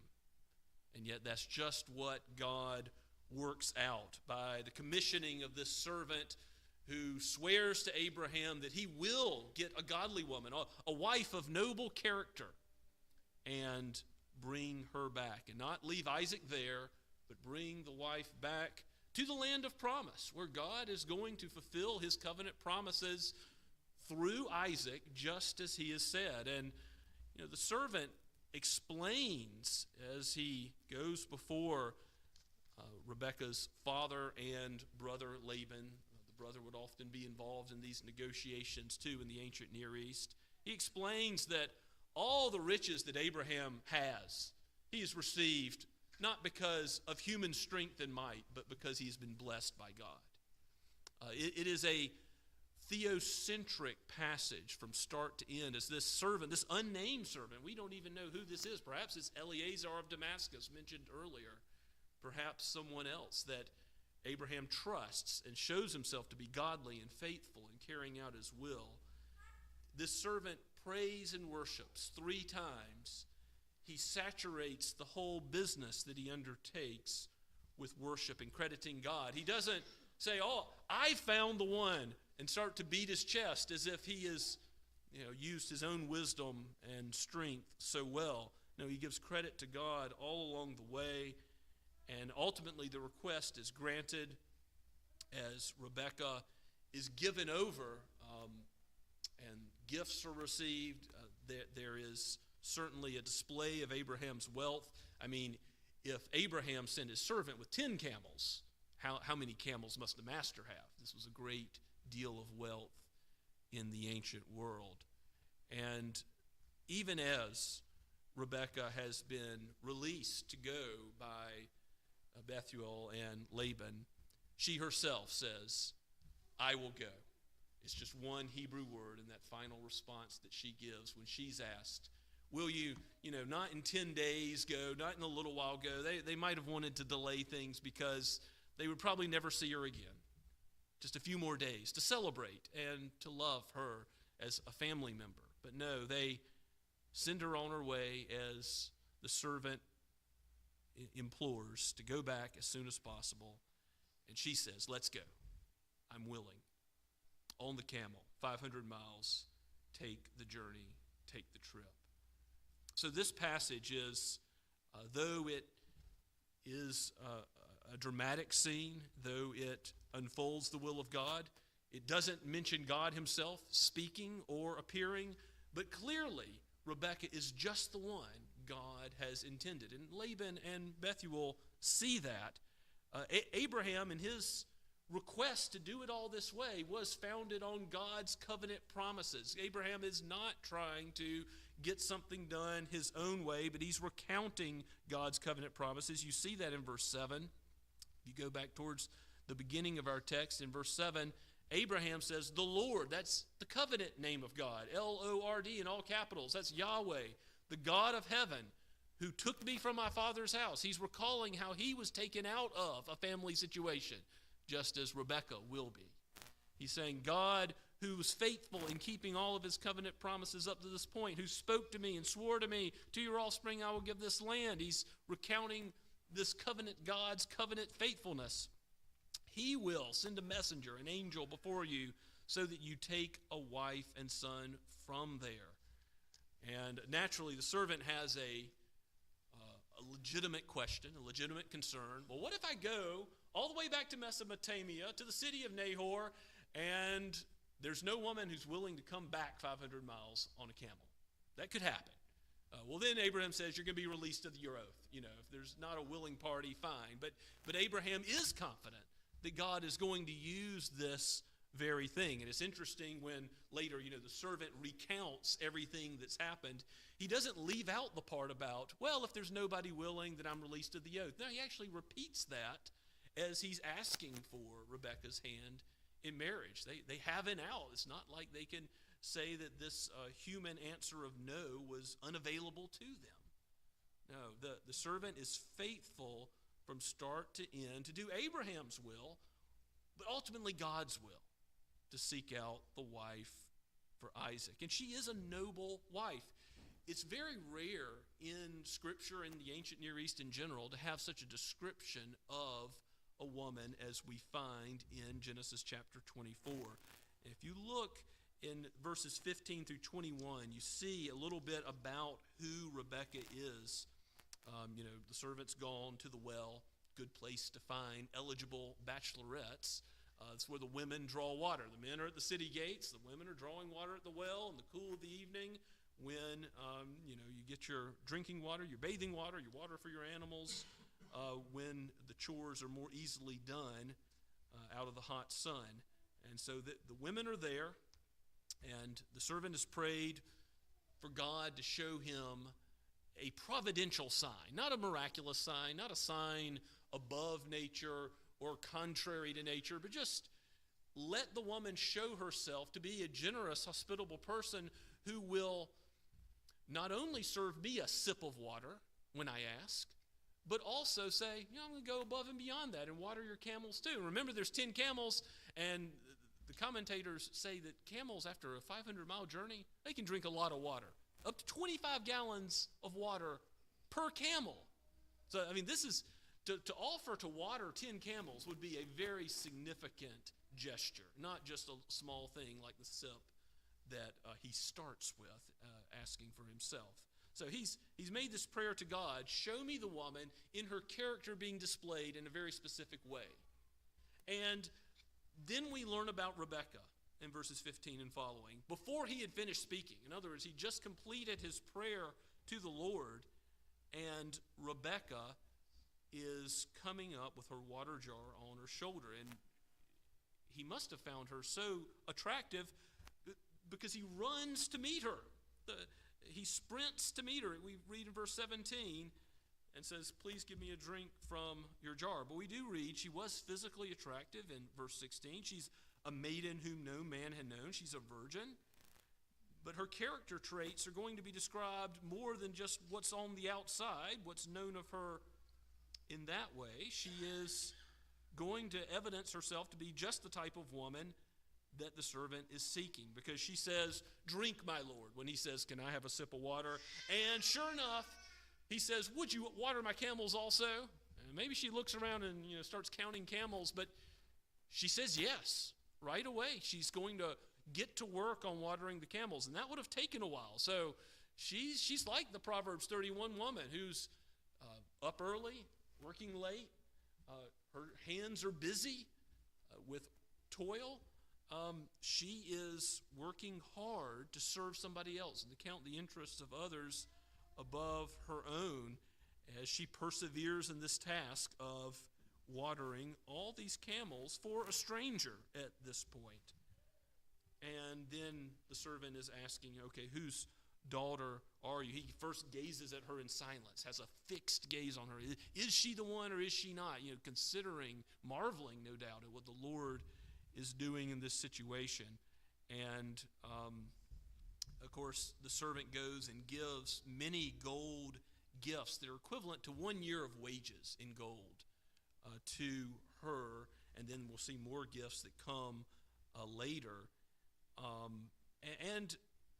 And yet that's just what God works out by the commissioning of this servant who swears to Abraham that he will get a godly woman, a wife of noble character, and bring her back. And not leave Isaac there, but bring the wife back to the land of promise, where God is going to fulfill his covenant promises through Isaac, just as he has said. And the servant explains as he goes before Rebekah's father and brother Laban. The brother would often be involved in these negotiations too in the ancient Near East. He explains that all the riches that Abraham has, he has received not because of human strength and might, but because he's been blessed by God. It is a theocentric passage from start to end, as this servant, this unnamed servant, we don't even know who this is. Perhaps it's Eleazar of Damascus, mentioned earlier. Perhaps someone else that Abraham trusts and shows himself to be godly and faithful in carrying out his will. This servant prays and worships 3 times. He saturates the whole business that he undertakes with worship and crediting God. He doesn't say, "Oh, I found the one," and start to beat his chest as if he has used his own wisdom and strength so well. No, he gives credit to God all along the way, and ultimately the request is granted as Rebekah is given over and gifts are received. There is certainly a display of Abraham's wealth. I mean, if Abraham sent his servant with 10 camels, how many camels must the master have? This was a great deal of wealth in the ancient world. And even as Rebekah has been released to go by Bethuel and Laban, she herself says, "I will go." It's just one Hebrew word in that final response that she gives when she's asked, "Will you, not in 10 days go, not in a little while go." They might have wanted to delay things because they would probably never see her again. Just a few more days to celebrate and to love her as a family member. But no, they send her on her way as the servant implores to go back as soon as possible. And she says, "Let's go. I'm willing." On the camel, 500 miles, take the journey, take the trip. So this passage is, though it is a dramatic scene, though it unfolds the will of God, it doesn't mention God himself speaking or appearing, but clearly Rebekah is just the one God has intended. And Laban and Bethuel see that. Abraham, in his request to do it all this way, was founded on God's covenant promises. Abraham is not trying to get something done his own way, but he's recounting God's covenant promises. You see that in verse 7. If you go back towards the beginning of our text, in verse 7, Abraham says, the Lord, that's the covenant name of God, L-O-R-D in all capitals. That's Yahweh, the God of heaven, who took me from my father's house. He's recalling how he was taken out of a family situation, just as Rebekah will be. He's saying, God, who was faithful in keeping all of his covenant promises up to this point, who spoke to me and swore to me, to your offspring I will give this land. He's recounting this covenant, God's covenant faithfulness. He will send a messenger, an angel before you, so that you take a wife and son from there. And naturally, the servant has a legitimate question, a legitimate concern. Well, what if I go all the way back to Mesopotamia, to the city of Nahor, and there's no woman who's willing to come back 500 miles on a camel? That could happen. Well, then Abraham says you're going to be released of your oath. You know, if there's not a willing party, fine. But Abraham is confident that God is going to use this very thing. And it's interesting when later, the servant recounts everything that's happened. He doesn't leave out the part about, well, if there's nobody willing, then I'm released of the oath. No, he actually repeats that as he's asking for Rebekah's hand in marriage. They have an out. It's not like they can say that this human answer of no was unavailable to them. No, the servant is faithful from start to end to do Abraham's will, but ultimately God's will, to seek out the wife for Isaac. And she is a noble wife. It's very rare in Scripture, in the ancient Near East in general, to have such a description of a woman as we find in Genesis chapter 24. And if you look in verses 15 through 21, you see a little bit about who Rebekah is. The servant's gone to the well, good place to find eligible bachelorettes. It's where the women draw water. The men are at the city gates. The women are drawing water at the well in the cool of the evening when, you get your drinking water, your bathing water, your water for your animals, when the chores are more easily done out of the hot sun. And so the women are there, and the servant has prayed for God to show him a providential sign, not a miraculous sign, not a sign above nature or contrary to nature, but just let the woman show herself to be a generous, hospitable person who will not only serve me a sip of water when I ask, but also say, I'm going to go above and beyond that and water your camels too. Remember, there's 10 camels, and the commentators say that camels, after a 500-mile journey, they can drink a lot of water, up to 25 gallons of water per camel. So, this is, to offer to water 10 camels would be a very significant gesture, not just a small thing like the sip that he starts with asking for himself. So he's made this prayer to God, show me the woman in her character being displayed in a very specific way. And then we learn about Rebekah in verses 15 and following. Before he had finished speaking, in other words, he just completed his prayer to the Lord, and Rebekah is coming up with her water jar on her shoulder. And he must have found her so attractive because he runs to meet her. He sprints to meet her. We read in verse 17 and says, please give me a drink from your jar. But we do read she was physically attractive in verse 16. She's a maiden whom no man had known. She's a virgin. But her character traits are going to be described more than just what's on the outside, what's known of her in that way. She is going to evidence herself to be just the type of woman that the servant is seeking, because she says, drink, my Lord, when he says, can I have a sip of water? And sure enough, he says, would you water my camels also? And maybe she looks around and starts counting camels, but she says yes right away. She's going to get to work on watering the camels, and that would have taken a while. So she's like the Proverbs 31 woman who's up early, working late. Her hands are busy with toil. She is working hard to serve somebody else and to count the interests of others above her own as she perseveres in this task of watering all these camels for a stranger at this point. And then the servant is asking, okay, whose daughter are you? He first gazes at her in silence, has a fixed gaze on her. Is she the one or is she not? Considering, marveling, no doubt, at what the Lord is doing in this situation. And, of course, the servant goes and gives many gold gifts that are equivalent to 1 year of wages in gold to her. And then we'll see more gifts that come later. And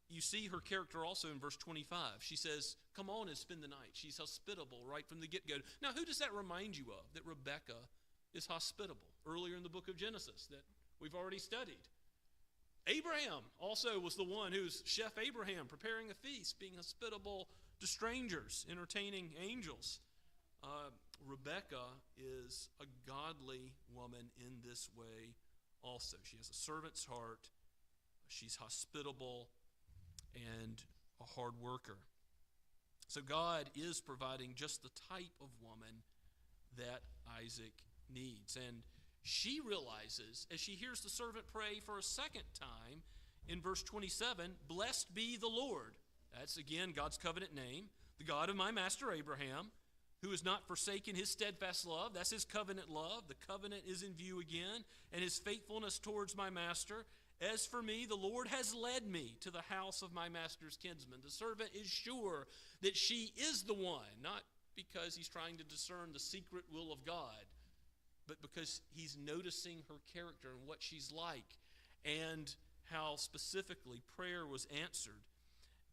you see her character also in verse 25. She says, come on and spend the night. She's hospitable right from the get-go. Now, who does that remind you of? That Rebekah is hospitable. Earlier in the book of Genesis that we've already studied. Abraham also was the one who's Chef Abraham, preparing a feast, being hospitable to strangers, entertaining angels. Rebekah is a godly woman in this way also. She has a servant's heart. She's hospitable and a hard worker. So God is providing just the type of woman that Isaac needs. And she realizes, as she hears the servant pray for a second time in verse 27, blessed be the Lord. That's again God's covenant name. The God of my master Abraham, who has not forsaken his steadfast love. That's his covenant love. The covenant is in view again. And his faithfulness towards my master. As for me, the Lord has led me to the house of my master's kinsman. The servant is sure that she is the one, not because he's trying to discern the secret will of God, but because he's noticing her character and what she's like and how specifically prayer was answered.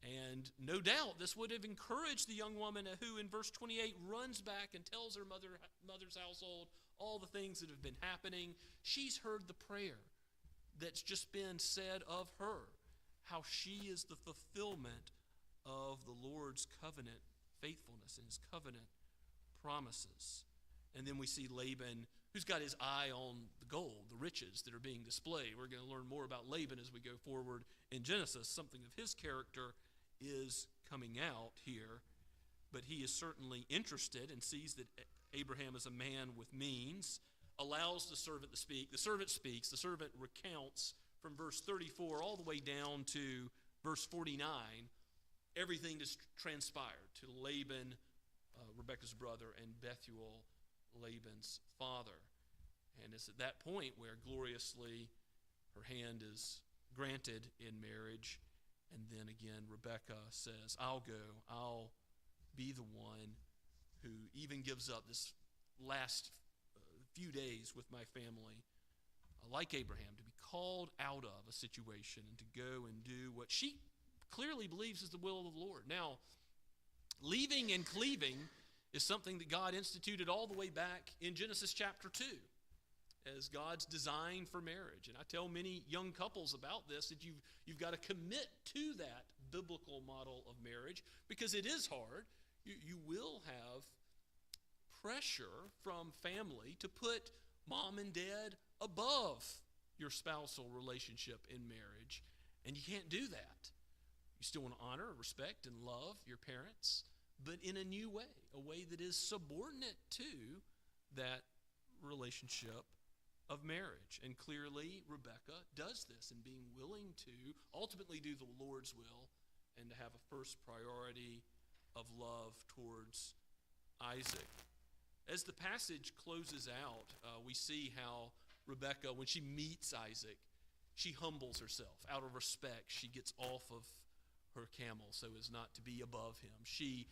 And no doubt this would have encouraged the young woman who in verse 28 runs back and tells her mother's household all the things that have been happening. She's heard the prayer that's just been said of her, how she is the fulfillment of the Lord's covenant faithfulness and his covenant promises. And then we see Laban, who's got his eye on the gold, the riches that are being displayed. We're going to learn more about Laban as we go forward in Genesis. Something of his character is coming out here, but he is certainly interested and sees that Abraham is a man with means, allows the servant to speak. The servant speaks. The servant recounts from verse 34 all the way down to verse 49 everything that's transpired to Laban, Rebekah's brother, and Bethuel, Laban's father. And it's at that point where gloriously her hand is granted in marriage. And then again, Rebekah says, I'll go. I'll be the one who even gives up this last few days with my family, like Abraham, to be called out of a situation and to go and do what she clearly believes is the will of the Lord. Now, leaving and cleaving is something that God instituted all the way back in Genesis chapter 2 as God's design for marriage. And I tell many young couples about this, that you've got to commit to that biblical model of marriage because it is hard. You will have pressure from family to put mom and dad above your spousal relationship in marriage, and you can't do that. You still want to honor, respect, and love your parents, but in a new way, a way that is subordinate to that relationship of marriage. And clearly, Rebekah does this in being willing to ultimately do the Lord's will and to have a first priority of love towards Isaac. As the passage closes out, we see how Rebekah, when she meets Isaac, she humbles herself. Out of respect, she gets off of her camel so as not to be above him. She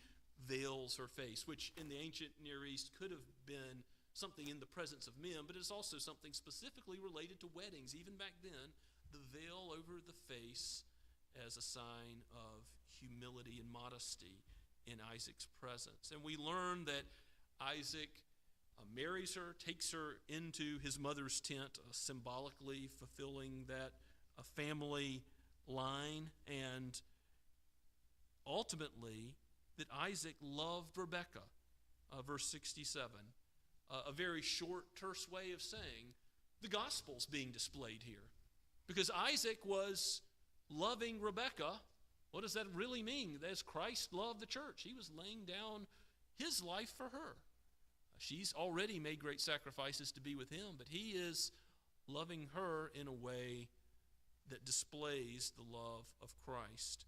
veils her face, which in the ancient Near East could have been something in the presence of men, but it's also something specifically related to weddings. Even back then, the veil over the face as a sign of humility and modesty in Isaac's presence. And we learn that Isaac marries her, takes her into his mother's tent, symbolically fulfilling that family line, and ultimately that Isaac loved Rebekah. Verse 67, a very short, terse way of saying the gospel's being displayed here. Because Isaac was loving Rebekah, What does that really mean? As Christ loved the church, he was laying down his life for her. She's already made great sacrifices to be with him, but he is loving her in a way that displays the love of Christ.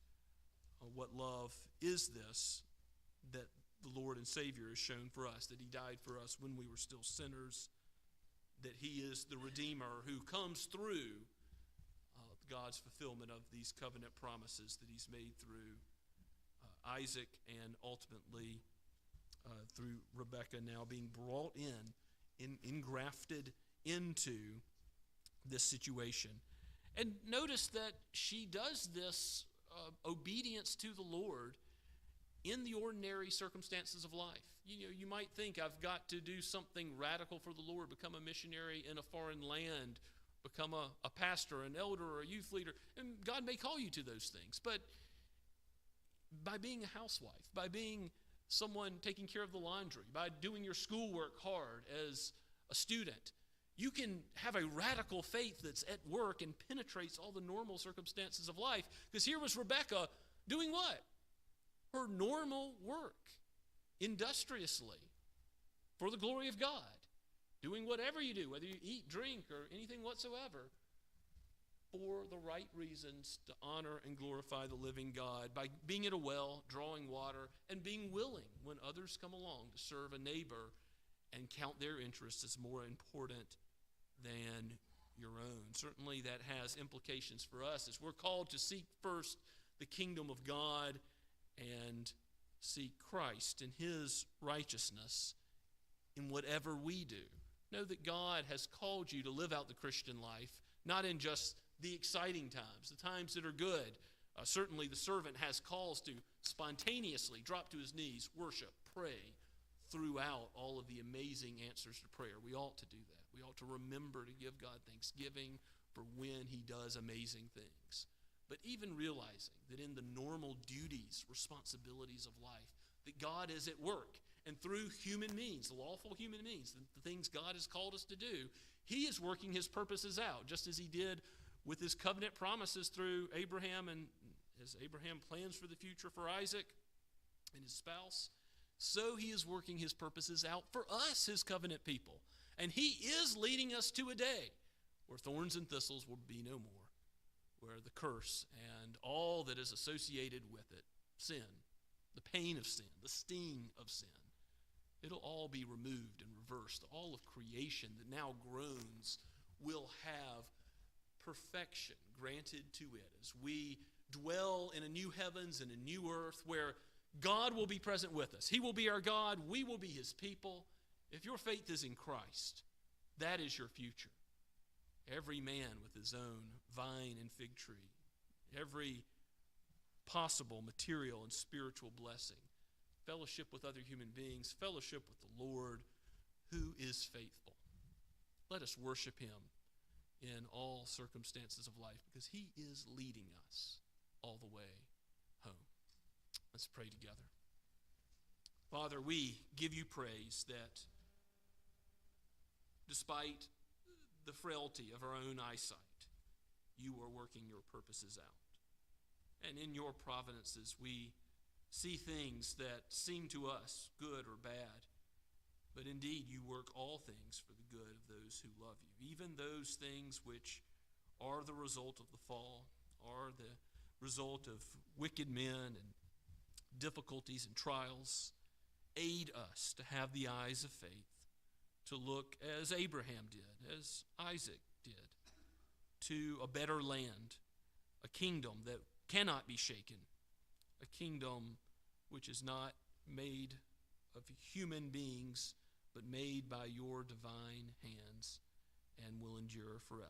What love is this that the Lord and Savior has shown for us, that he died for us when we were still sinners, that he is the Redeemer who comes through God's fulfillment of these covenant promises that he's made through Isaac and ultimately through Rebekah now being brought engrafted into this situation. And notice that she does this obedience to the Lord in the ordinary circumstances of life. You might think, I've got to do something radical for the Lord, become a missionary in a foreign land, become a pastor, an elder, or a youth leader. And God may call you to those things. But by being a housewife, by being someone taking care of the laundry, by doing your schoolwork hard as a student, you can have a radical faith that's at work and penetrates all the normal circumstances of life. Because here was Rebekah doing what? Her normal work, industriously, for the glory of God. Doing whatever you do, whether you eat, drink, or anything whatsoever, for the right reasons to honor and glorify the living God, by being at a well, drawing water, and being willing when others come along to serve a neighbor and count their interests as more important than your own. Certainly that has implications for us as we're called to seek first the kingdom of God and seek Christ and his righteousness in whatever we do. Know that God has called you to live out the Christian life, not in just the exciting times, the times that are good. Certainly the servant has calls to spontaneously drop to his knees, worship, pray throughout all of the amazing answers to prayer. We ought to do that. We ought to remember to give God thanksgiving for when he does amazing things. But even realizing that in the normal duties, responsibilities of life, that God is at work, and through human means, lawful human means, the things God has called us to do, he is working his purposes out, just as he did with his covenant promises through Abraham, and as Abraham plans for the future for Isaac and his spouse, so he is working his purposes out for us, his covenant people. And he is leading us to a day where thorns and thistles will be no more, where the curse and all that is associated with it, sin, the pain of sin, the sting of sin, it'll all be removed and reversed. All of creation that now groans will have perfection granted to it as we dwell in a new heavens and a new earth where God will be present with us. He will be our God. We will be his people. If your faith is in Christ, that is your future. Every man with his own vine and fig tree, every possible material and spiritual blessing, fellowship with other human beings, fellowship with the Lord who is faithful. Let us worship him in all circumstances of life because he is leading us all the way home. Let's pray together. Father, we give you praise that despite the frailty of our own eyesight, you are working your purposes out. And in your providences, we see things that seem to us good or bad, but indeed you work all things for the good of those who love you, even those things which are the result of the fall, are the result of wicked men and difficulties and trials. Aid us to have the eyes of faith, to look as Abraham did, as Isaac did, to a better land, a kingdom that cannot be shaken, a kingdom which is not made of human beings, but made by your divine hands and will endure forever.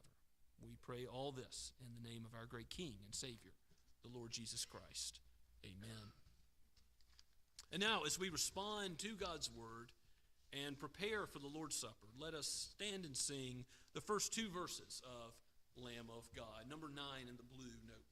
We pray all this in the name of our great King and Savior, the Lord Jesus Christ. Amen. And now, as we respond to God's word and prepare for the Lord's Supper, let us stand and sing the first two verses of Lamb of God, number 9 in the blue notebook.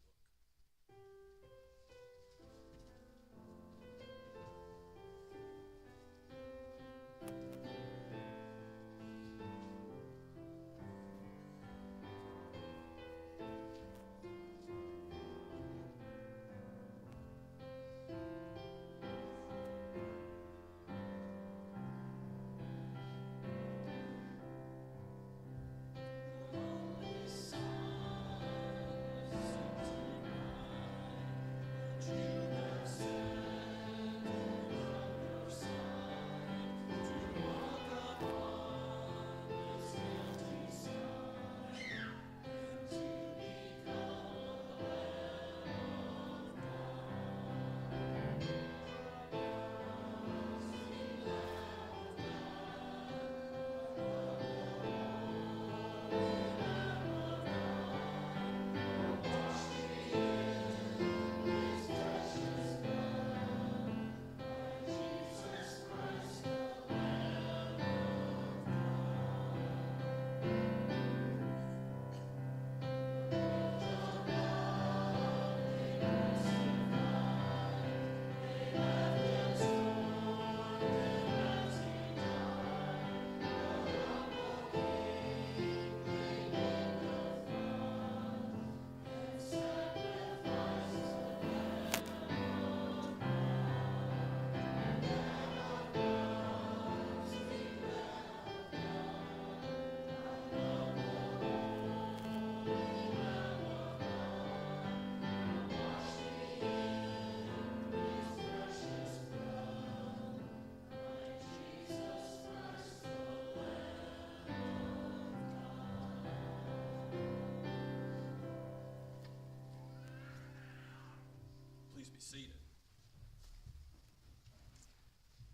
be seated.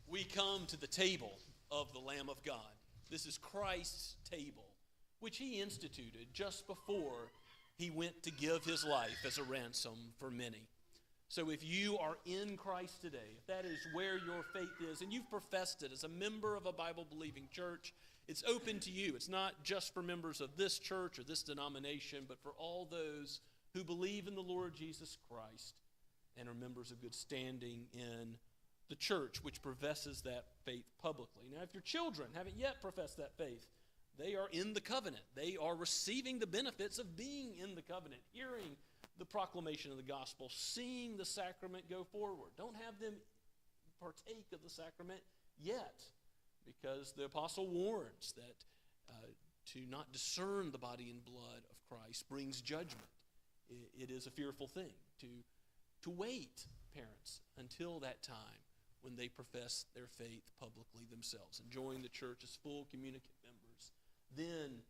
We come to the table of the Lamb of God. This is Christ's table, which he instituted just before he went to give his life as a ransom for many. So if you are in Christ today, if that is where your faith is, and you've professed it as a member of a Bible-believing church, it's open to you. It's not just for members of this church or this denomination, but for all those who believe in the Lord Jesus Christ and are members of good standing in the church, which professes that faith publicly. Now, if your children haven't yet professed that faith, they are in the covenant. They are receiving the benefits of being in the covenant, hearing the proclamation of the gospel, seeing the sacrament go forward. Don't have them partake of the sacrament yet, because the apostle warns that to not discern the body and blood of Christ brings judgment. It is a fearful thing to wait, parents, until that time when they profess their faith publicly themselves and join the church as full communicant members. Then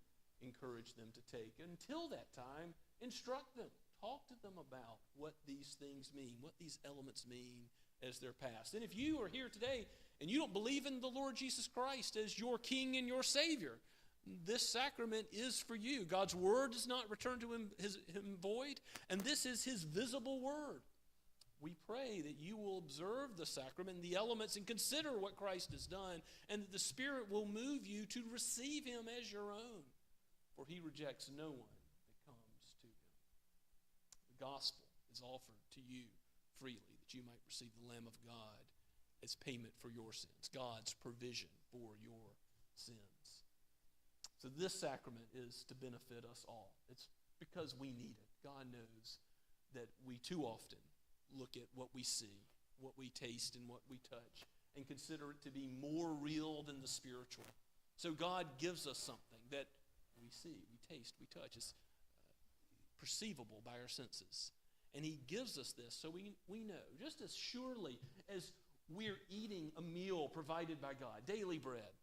encourage them to take. Until that time, instruct them. Talk to them about what these things mean, what these elements mean as they're passed. And if you are here today and you don't believe in the Lord Jesus Christ as your King and your Savior, this sacrament is for you. God's word does not return to him void, and this is his visible word. We pray that you will observe the sacrament and the elements and consider what Christ has done, and that the Spirit will move you to receive him as your own, for he rejects no one that comes to him. The gospel is offered to you freely, that you might receive the Lamb of God as payment for your sins, God's provision for your sins. So this sacrament is to benefit us all. It's because we need it. God knows that we too often look at what we see, what we taste, and what we touch, and consider it to be more real than the spiritual. So God gives us something that we see, we taste, we touch. It's perceivable by our senses. And he gives us this so we know, just as surely as we're eating a meal provided by God, daily bread,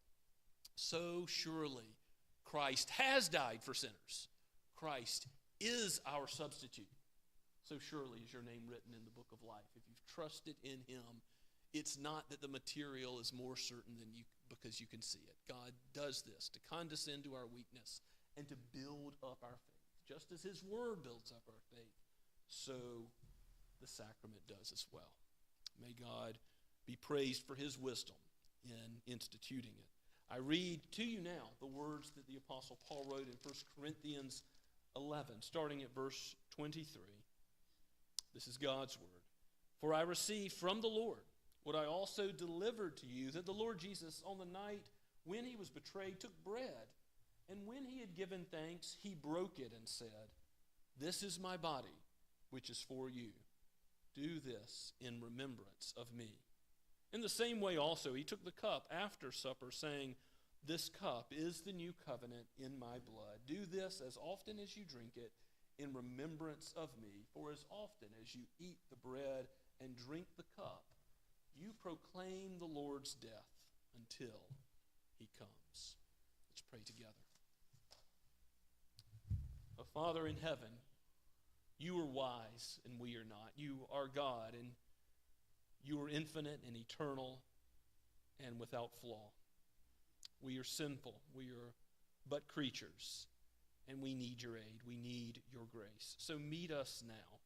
so surely Christ has died for sinners. Christ is our substitute. So surely is your name written in the book of life. If you've trusted in him, it's not that the material is more certain than you because you can see it. God does this to condescend to our weakness and to build up our faith. Just as his word builds up our faith, so the sacrament does as well. May God be praised for his wisdom in instituting it. I read to you now the words that the Apostle Paul wrote in 1 Corinthians 11, starting at verse 23. This is God's word. For I received from the Lord what I also delivered to you, that the Lord Jesus, on the night when he was betrayed, took bread, and when he had given thanks, he broke it and said, "This is my body, which is for you. Do this in remembrance of me." In the same way also he took the cup after supper, saying, "This cup is the new covenant in my blood. Do this as often as you drink it in remembrance of me. For as often as you eat the bread and drink the cup, you proclaim the Lord's death until he comes." Let's pray together. Oh, Father in heaven, you are wise and we are not. You are God, and you are infinite and eternal and without flaw. We are sinful. We are but creatures, and we need your aid. We need your grace. So meet us now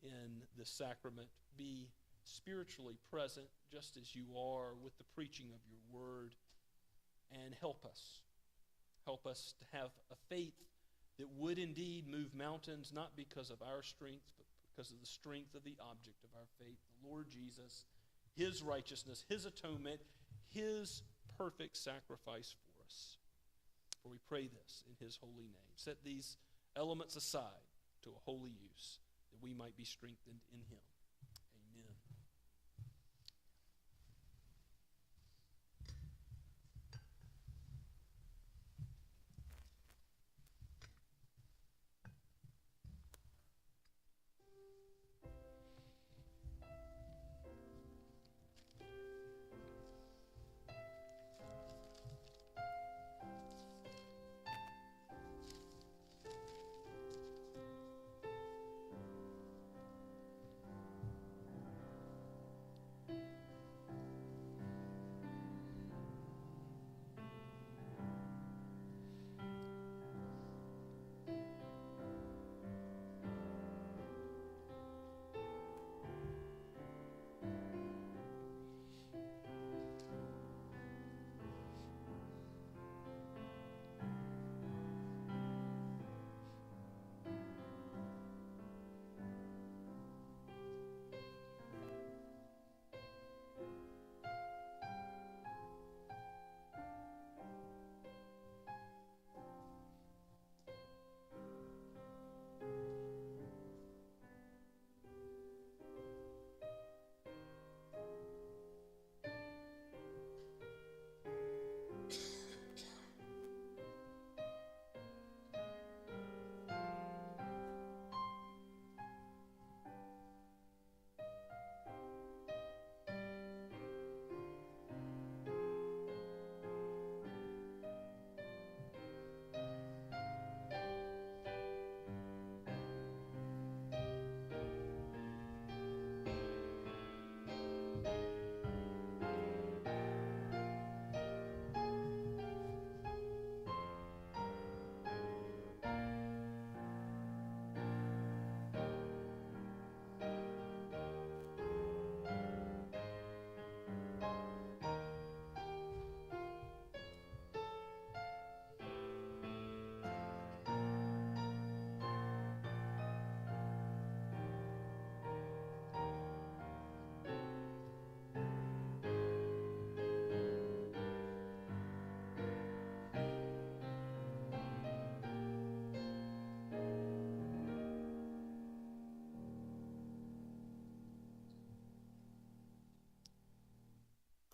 in the sacrament. Be spiritually present just as you are with the preaching of your word, and help us. Help us to have a faith that would indeed move mountains, not because of our strength, but because of the strength of the object of our faith, the Lord Jesus, his righteousness, his atonement, his perfect sacrifice for us. For we pray this in his holy name. Set these elements aside to a holy use, that we might be strengthened in him. Amen.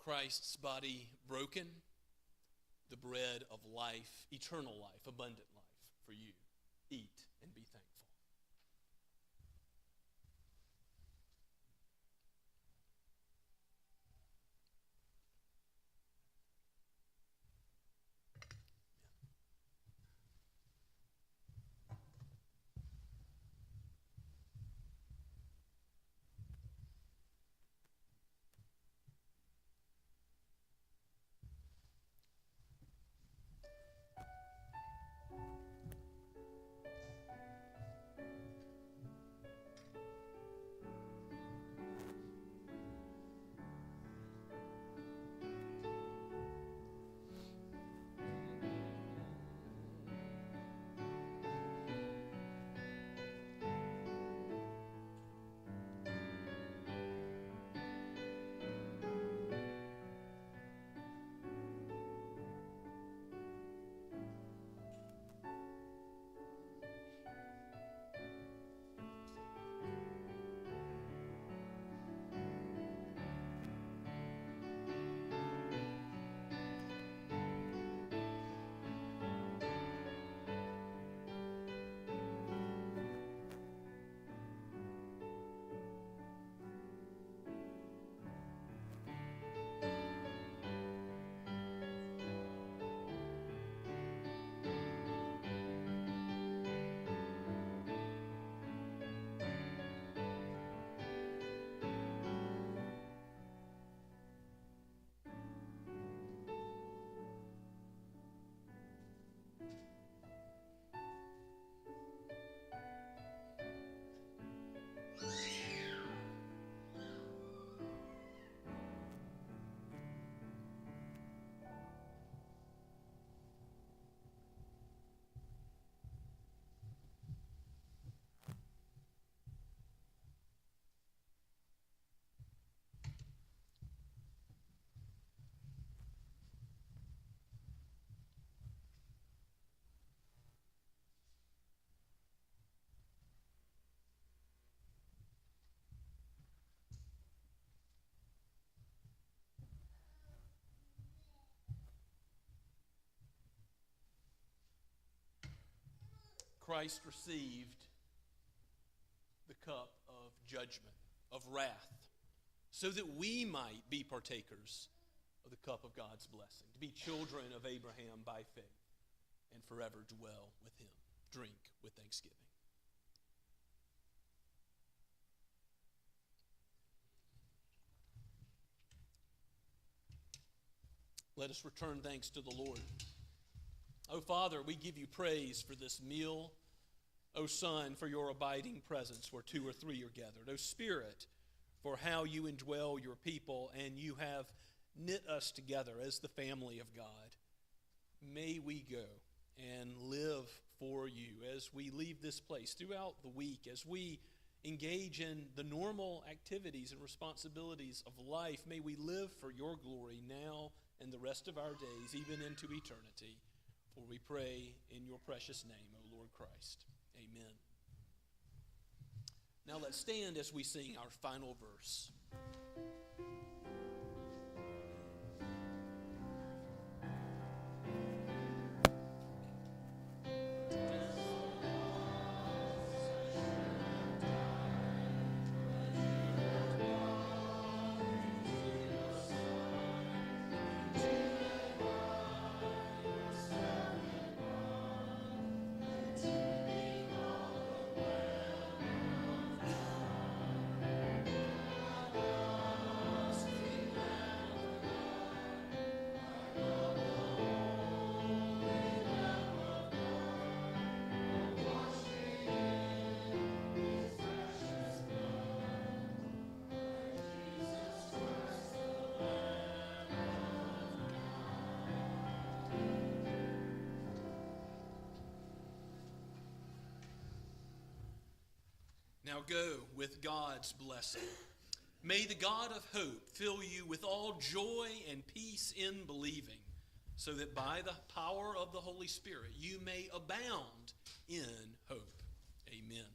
Christ's body broken, the bread of life, eternal life, abundant life for you. Eat and be thankful. Christ received the cup of judgment, of wrath, so that we might be partakers of the cup of God's blessing, to be children of Abraham by faith, and forever dwell with him. Drink with thanksgiving. Let us return thanks to the Lord. O Father, we give you praise for this meal. O Son, for your abiding presence where two or three are gathered. O Spirit, for how you indwell your people and you have knit us together as the family of God. May we go and live for you as we leave this place throughout the week, as we engage in the normal activities and responsibilities of life. May we live for your glory now and the rest of our days, even into eternity. For we pray in your precious name, O Lord Christ. Amen. Now let's stand as we sing our final verse. Now go with God's blessing. May the God of hope fill you with all joy and peace in believing, so that by the power of the Holy Spirit you may abound in hope. Amen.